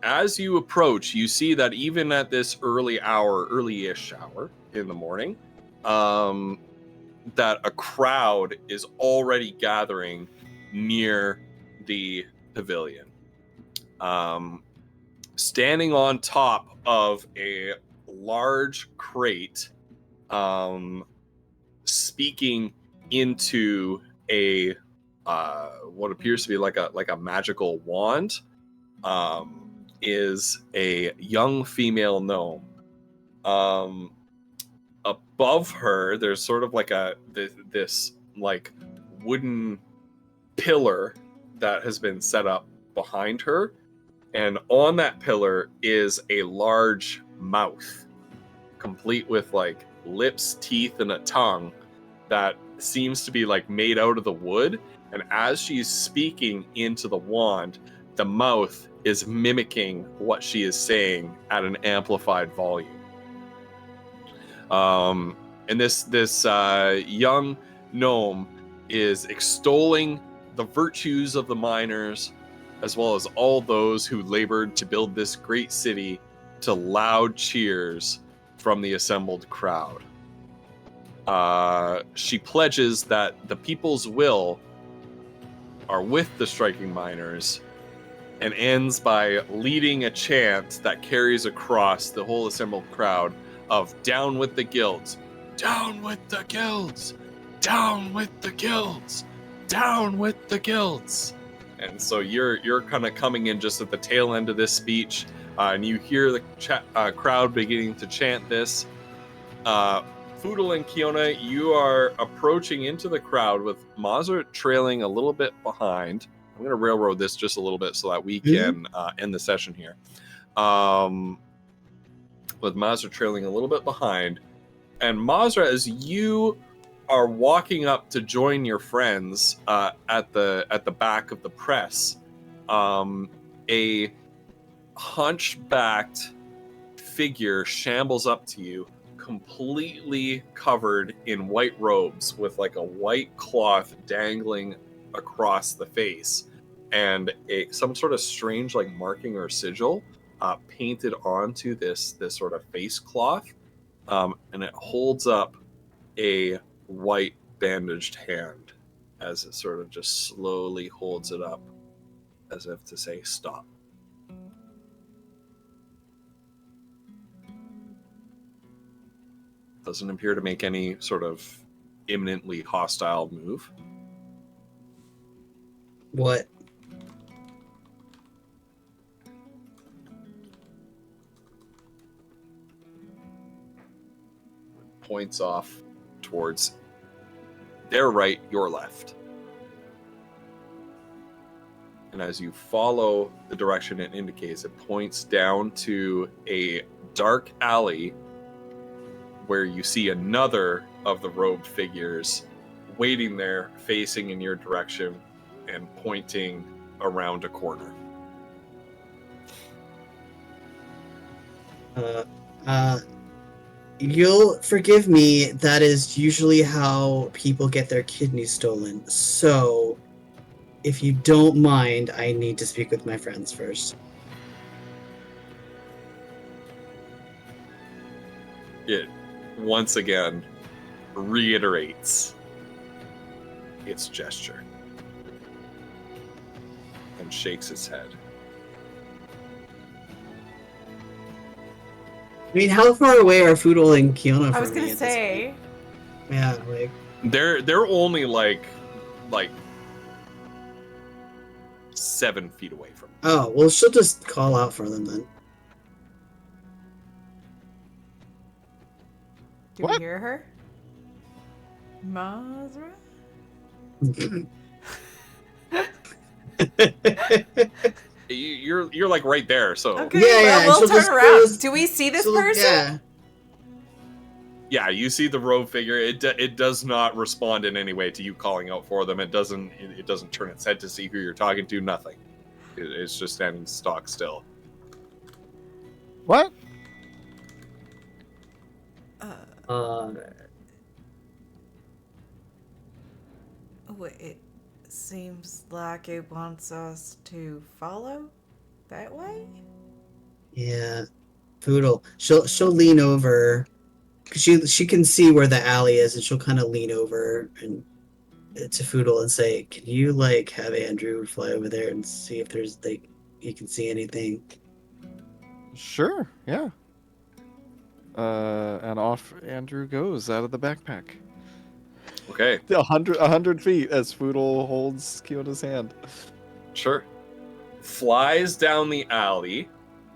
As you approach, you see that even at this early-ish hour in the morning, that a crowd is already gathering near the pavilion. Standing on top of a large crate, speaking into a what appears to be like a magical wand, is a young female gnome. Above her, there's sort of like this like wooden pillar that has been set up behind her, and on that pillar is a large mouth, complete with like lips, teeth, and a tongue that seems to be like made out of the wood. And as she's speaking into the wand, the mouth is mimicking what she is saying at an amplified volume. And this young gnome is extolling the virtues of the miners, as well as all those who labored to build this great city, to loud cheers from the assembled crowd. She pledges that the people's will are with the striking miners, and ends by leading a chant that carries across the whole assembled crowd of "Down with the guilds! Down with the guilds! Down with the guilds! Down with the guilds!" And so you're kind of coming in just at the tail end of this speech, and you hear the crowd beginning to chant this. Foodle and Kiona, you are approaching into the crowd with Mazra trailing a little bit behind. I'm going to railroad this just a little bit so that we can end the session here. With Mazra trailing a little bit behind. And Mazra, as you are walking up to join your friends at the back of the press, a hunchbacked figure shambles up to you, completely covered in white robes with like a white cloth dangling across the face, and some sort of strange like marking or sigil painted onto this sort of face cloth, and it holds up a white bandaged hand as it sort of just slowly holds it up as if to say stop. Doesn't appear to make any sort of imminently hostile move. What? Points off towards their right, your left. And as you follow the direction it indicates, it points down to a dark alley where you see another of the robed figures waiting there, facing in your direction and pointing around a corner. You'll forgive me, that is usually how people get their kidneys stolen. So, if you don't mind, I need to speak with my friends first. It once again reiterates its gesture and shakes its head. I mean, how far away are Foodle and Kiona from I was me gonna at this say. point? Yeah, like... They're only like 7 feet away from you. Oh, well, she'll just call out for them then. Do What? we hear her? Mazra? You're like right there, so Okay, Yeah, well, she'll we'll just turn around. close- Do we see this So, person? yeah. yeah, you see the robe figure. It does not respond in any way to you calling out for them. It doesn't turn its head to see who you're talking to. Nothing. It's just standing stock still. What? It seems like it wants us to follow that way. Yeah. Foodle. She'll lean over. 'Cause she can see where the alley is, and she'll kind of lean over and to Foodle and say, "Can you like have Andrew fly over there and see if there's like you can see anything?" Sure, yeah. And off Andrew goes out of the backpack. Okay, 100 feet as Foodle holds Kiona's hand. sure. Flies down the alley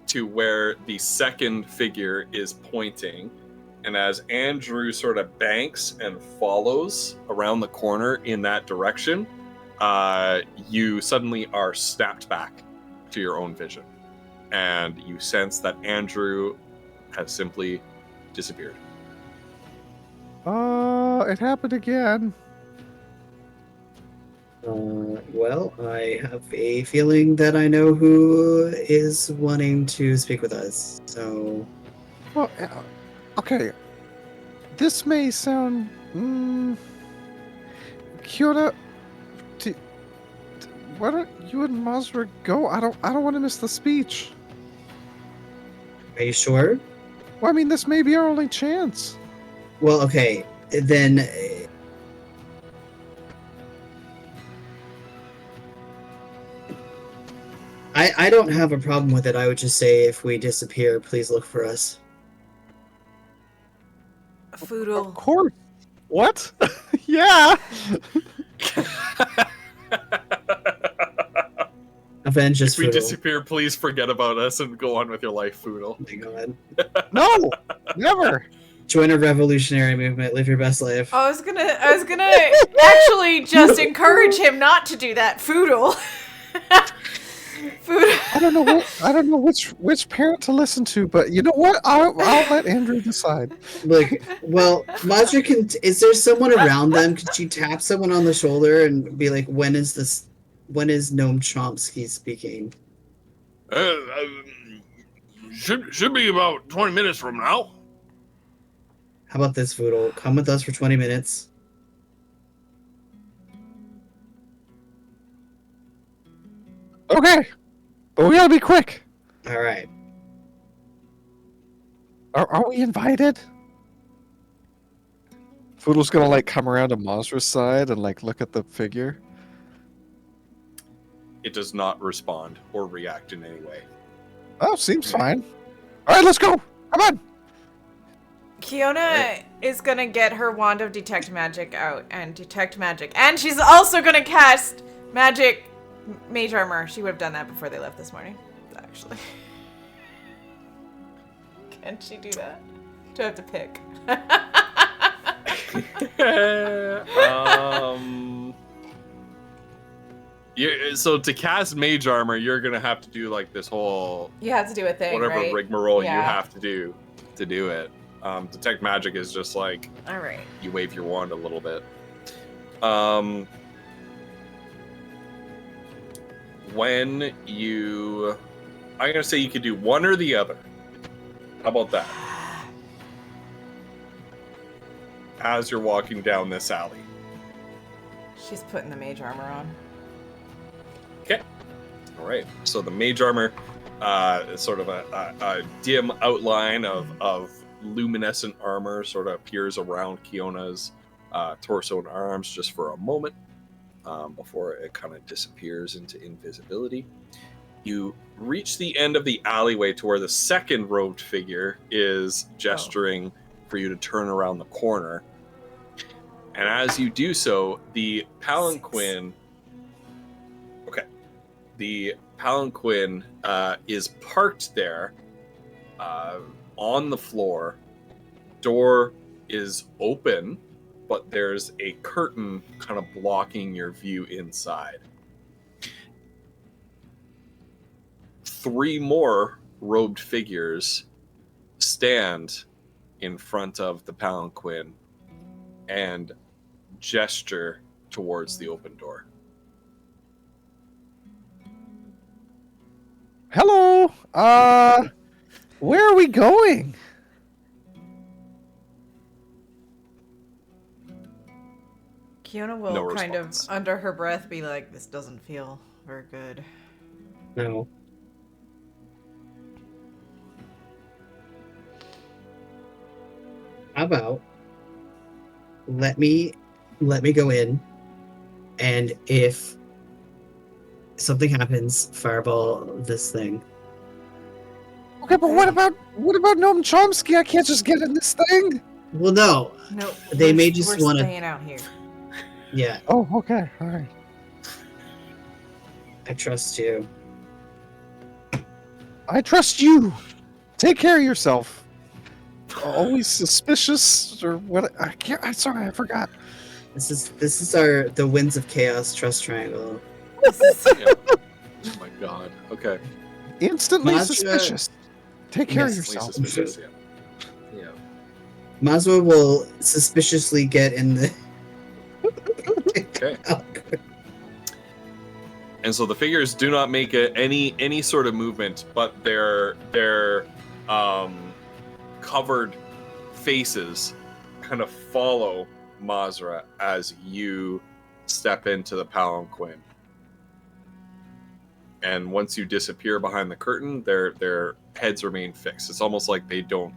to where the second figure is pointing. And as Andrew sort of banks and follows around the corner in that direction, you suddenly are snapped back to your own vision. And you sense that Andrew has simply disappeared. It happened again. Well, I have a feeling that I know who is wanting to speak with us. So, Well, okay. This may sound Kiona, why don't you and Mazra go? I don't want to miss the speech. Are you sure? Well, I mean, this may be our only chance. Well, okay, then. I don't have a problem with it. I would just say if we disappear, please look for us. Of Foodle. course. What? Yeah. Avenge us, If we Foodle. disappear, please forget about us and go on with your life, Foodle. Oh my god. No, never. Join a revolutionary movement. Live your best life. I was gonna actually just encourage him not to do that, Foodle. Foodle. I don't know which parent to listen to, but you know what? I'll let Andrew decide. Look, well, Madra can. Is there someone around them? Could she tap someone on the shoulder and be like, "When is this? When is Noam Chomsky speaking?" Should be about 20 minutes from now. How about this, Foodle? Come with us for 20 minutes. Okay, but we gotta be quick. All right. Are we invited? Foodle's gonna like come around to Mazra's side and like look at the figure. It does not respond or react in any way. Oh, seems fine. All right, let's go. Come on. Kiona is gonna get her wand of detect magic out and detect magic, and she's also gonna cast mage armor. She would have done that before they left this morning, actually. Can she do that? Do I have to pick? So to cast mage armor, you're gonna have to do like this whole You have to do a thing, whatever right? rigmarole you Yeah. have to do it. Detect magic is just like All right. you wave your wand a little bit. When you, I'm gonna say you could do one or the other. How about that? As you're walking down this alley. She's putting the mage armor on. Okay. All right. So the mage armor is sort of a dim outline of luminescent armor sort of appears around Kiona's torso and arms just for a moment before it kind of disappears into invisibility. You reach the end of the alleyway to where the second robed figure is gesturing for you to turn around the corner. And as you do so, the palanquin... Okay. The palanquin is parked there on the floor. Door is open, but there's a curtain kind of blocking your view inside. 3 more robed figures stand in front of the palanquin and gesture towards the open door. Hello. Where are we going? Kiona will No kind response. of, under her breath, be like, this doesn't feel very good. No. How about let me go in, and if something happens, fireball this thing. Okay, but what about Noam Chomsky? I can't just get in this thing. Well, no. No, They may just we're wanna- staying out here. Yeah, Oh, okay, all right. I trust you. I trust you. Take care of yourself. Always suspicious or what? I can't. I'm sorry, I forgot. This is our the Winds of Chaos trust triangle. Oh my god. Okay. Instantly Mazra- suspicious. Take care of Yes, yourself. Suspicious, yeah. Mazwa will suspiciously get in the. Okay. And so the figures do not make any sort of movement, but their covered faces kind of follow Mazra as you step into the palanquin. And once you disappear behind the curtain, their heads remain fixed. It's almost like they don't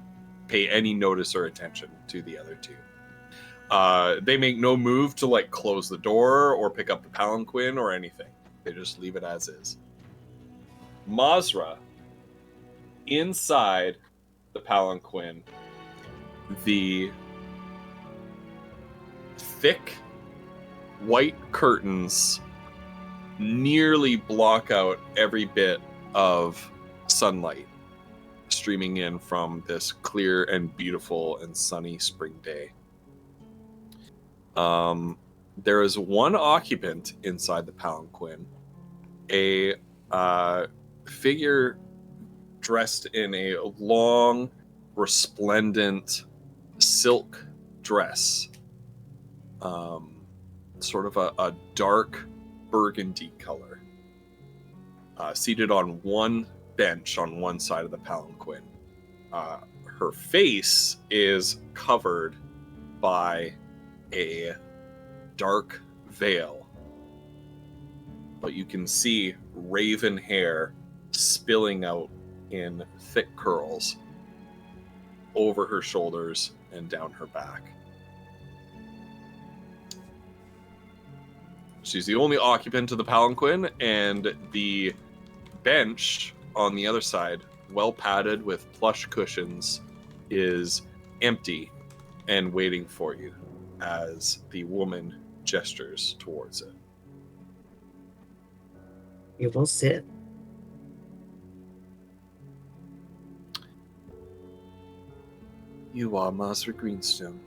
pay any notice or attention to the other two. They make no move to like close the door or pick up the palanquin or anything. They just leave it as is. Mazra, inside the palanquin, the thick white curtains nearly block out every bit of sunlight streaming in from this clear and beautiful and sunny spring day. There is one occupant inside the palanquin, a figure dressed in a long, resplendent silk dress, sort of a dark burgundy color, seated on one bench on one side of the palanquin. Her face is covered by a dark veil, but you can see raven hair spilling out in thick curls over her shoulders and down her back. She's the only occupant of the palanquin, and the bench on the other side, well padded with plush cushions, is empty and waiting for you as the woman gestures towards it. You will sit. You are Mazra Greenstone.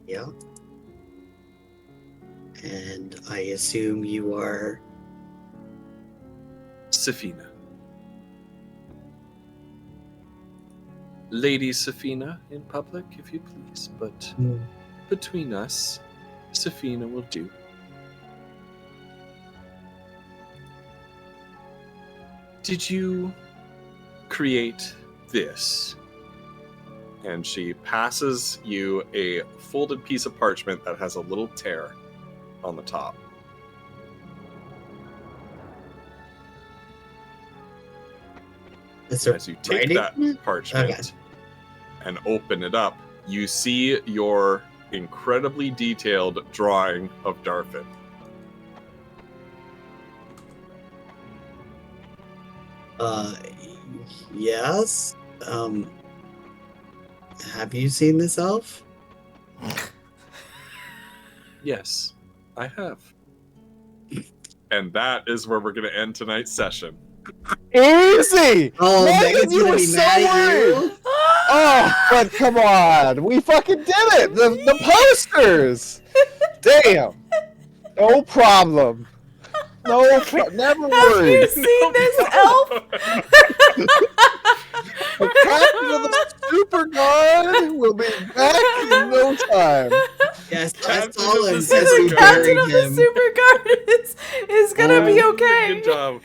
Yeah. And I assume you are... Safina. Lady Safina in public, if you please, but between us, Safina will do. Did you create this? And she passes you a folded piece of parchment that has a little tear on the top. Is there As you take writing that on it? parchment Okay. and open it up, you see your incredibly detailed drawing of Darfin. Yes. Have you seen this elf? Yes, I have. And that is where we're going to end tonight's session. Easy! Oh, Megan, Megan's you gonna were be so mad at worried. you. Oh, but come on. We fucking did it. The posters. Damn. No problem. Never Have you worried. seen this elf? The captain of the Super Guard will be back in no time. Yes, Captain I of saw the him Super as we The Guard. captain buried of the him. super guard is gonna be okay. Good job.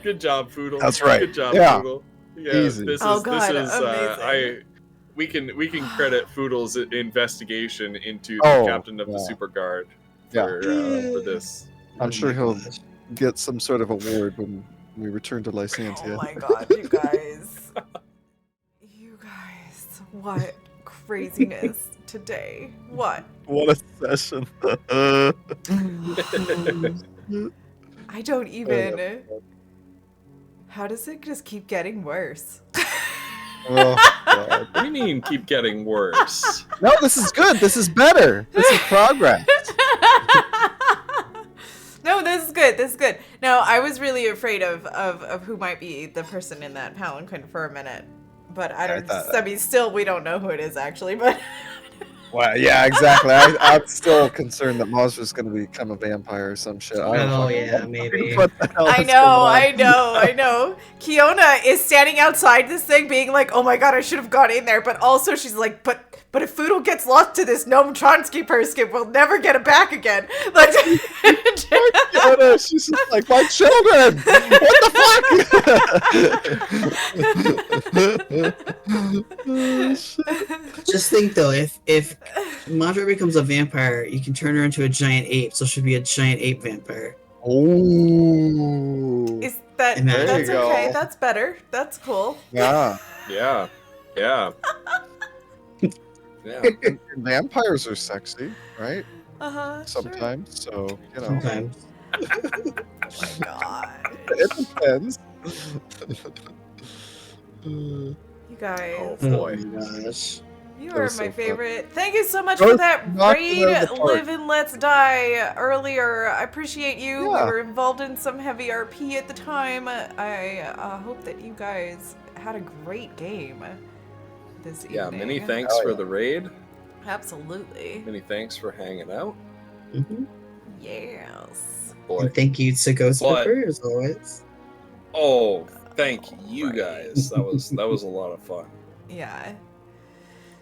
Good job, Foodle. That's right. Good job, Yeah. Foodle. Yeah, Easy. This is, Oh, God, this is amazing. we can credit Foodle's investigation into the Oh, captain of the yeah. Super Guard Yeah. for this. I'm sure he'll gosh. get some sort of award when we return to Oh Lysantia. my god, you guys. You guys, what craziness today. What? What a session. I don't even... How does it just keep getting worse? Oh, God. What do you mean keep getting worse? No, this is good. This is better. This is progress. No, this is good. This is good. No, I was really afraid of who might be the person in that palanquin for a minute. But I don't... I mean, still, we don't know who it is, actually, but... Well, yeah, exactly. I'm still concerned that Mazra's going to become a vampire or some shit. I don't Oh, fucking yeah, know maybe. what the hell I is know, going on. I know. Kiona is standing outside this thing being like, oh my god, I should have got in there. But also she's like, but if Foodle gets lost to this Noam Chomsky person, we'll never get it back again. Like, Kiona, She's just like, my children! What the fuck? Oh, shit. Just think though, if Madra becomes a vampire, you can turn her into a giant ape, so she'll be a giant ape vampire. Oh. Is that There that's you go. okay? That's better. That's cool. Yeah. Yeah. Yeah. Yeah. And vampires are sexy, right? Sure. Sometimes. So, you know. Sometimes. Oh my god. It depends. You guys, Oh Oh boy. my gosh. you that are was my so fun. favorite. Thank you so much Both for that knocked it raid, out of the park. Live and Let's Die earlier. I appreciate you. Yeah. We were involved in some heavy RP at the time. I hope that you guys had a great game this evening. Yeah, many thanks Oh, for yeah. the raid. Absolutely. Many thanks for hanging out. Mhm. Yes. Boy. And thank you to Ghost But- Pepper as always. Oh, thank you Right. guys. That was a lot of fun. Yeah.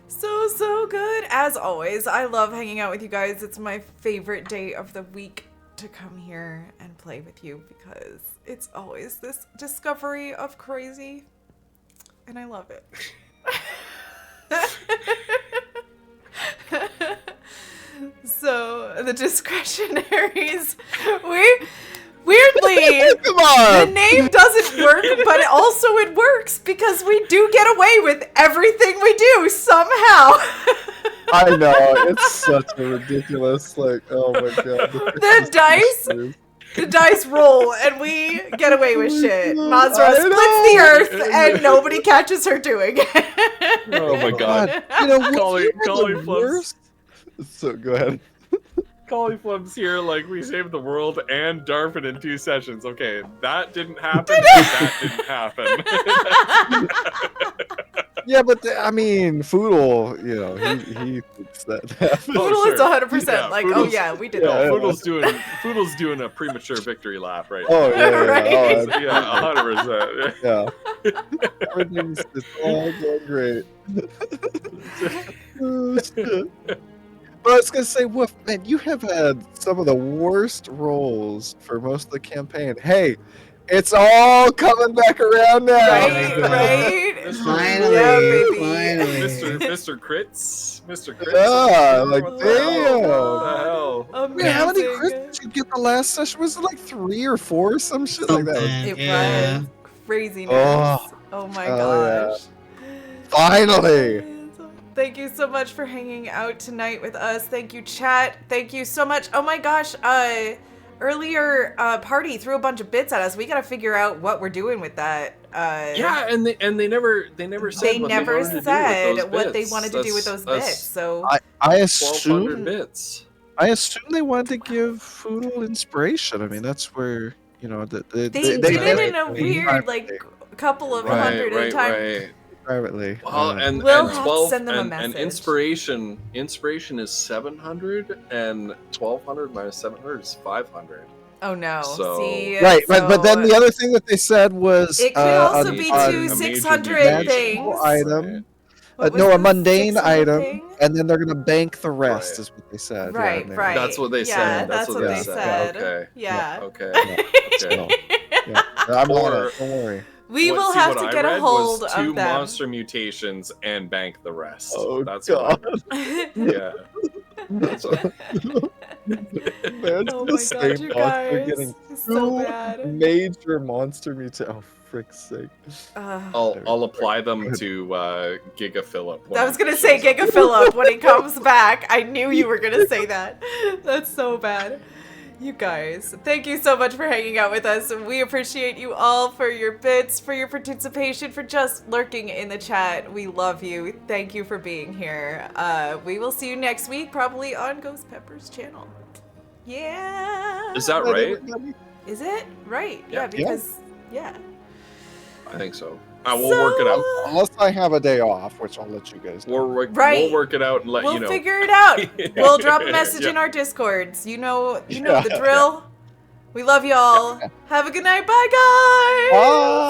So good. As always, I love hanging out with you guys. It's my favorite day of the week to come here and play with you because it's always this discovery of crazy. And I love it. So, the discretionaries, weirdly, Come the on! name doesn't work, but also it works because we do get away with everything we do somehow. I know, it's such a ridiculous, like, oh my god. The dice roll and we get away with shit. Mazra I splits know. the earth and nobody catches her doing it. Oh my god. You know, what's Collie- even the Collie flips. worst? So, go ahead. Cauliflub's here like we saved the world and Darfin in 2 sessions. Okay, that didn't happen. That didn't happen. Yeah, but I mean, Foodle, you know, he thinks that happened. Oh, Poodle is sure. 100% Yeah, like, oh Poodle's- yeah, we did Yeah, that. Poodle's doing a premature victory lap right Oh, now. yeah, yeah, Right. oh, Yeah, 100%. yeah. Everything's just all going great. Oh, shit. But I was gonna say, Woof, man, you have had some of the worst roles for most of the campaign. Hey, it's all coming back around now. Right, Oh my God. right. Finally, Yeah, baby. finally. Mr. Crits? Mr. Crits? Yeah, like, What the hell? damn. What the hell? Amazing. Man, how many crits did you get the last session? Was it like 3 or 4 or some shit like that? Something, It yeah. was craziness. Oh, Oh my hell yeah. gosh. Finally! Thank you so much for hanging out tonight with us. Thank you, chat. Thank you so much. Oh my gosh, earlier party threw a bunch of bits at us. We gotta figure out what we're doing with that. Yeah, and they never said They what never they wanted to do with said those what they bits. wanted to do with those That's bits. So I 1,200 assume bits. they wanted to give Foodle inspiration. I mean, that's where, you know, they did they it in a privately- weird, like, couple of Right, hundred at a time. right. privately. Well, and We'll and have to 12 send them a and message. inspiration is 700 and 1,200 minus 700 is 500. Oh no. So- See, Right, but then so the other thing that they said was it could also on- be on two a major 600 magical things. item, What was no, a the mundane 600 item, thing? and then they're gonna bank the rest, Right. is what they said. yeah, Right, and they- right. That's what they Yeah, said. that's what they said. Okay. Yeah. Okay. So, Okay. yeah, I'm on Or- it. Don't worry. We will See, have what to I get a read hold was of 2 them. monster mutations and bank the rest. Oh That's god. Yeah. That's what, Imagine Oh the my same god, you monster guys. getting It's so two bad. major monster mutant. Oh, frick's sake. I'll apply them to Giga Philip. when I was he gonna say shows up. Giga Phillip when he comes back. I knew you were gonna say that. That's so bad. You guys, thank you so much for hanging out with us. We appreciate you all for your bits, for your participation, for just lurking in the chat. We love you. Thank you for being here. We will see you next week, probably on Ghost Pepper's channel. Yeah. Is that right? Is it? Right. Yeah. Yeah, because, yeah. I think so. We'll work it out. Unless I have a day off, which I'll let you guys know. Right. We'll work it out and let We'll you know. figure it out. We'll drop a message Yeah. in our Discords. You know Yeah. the drill. We love y'all. Have a good night. Bye, guys. Bye.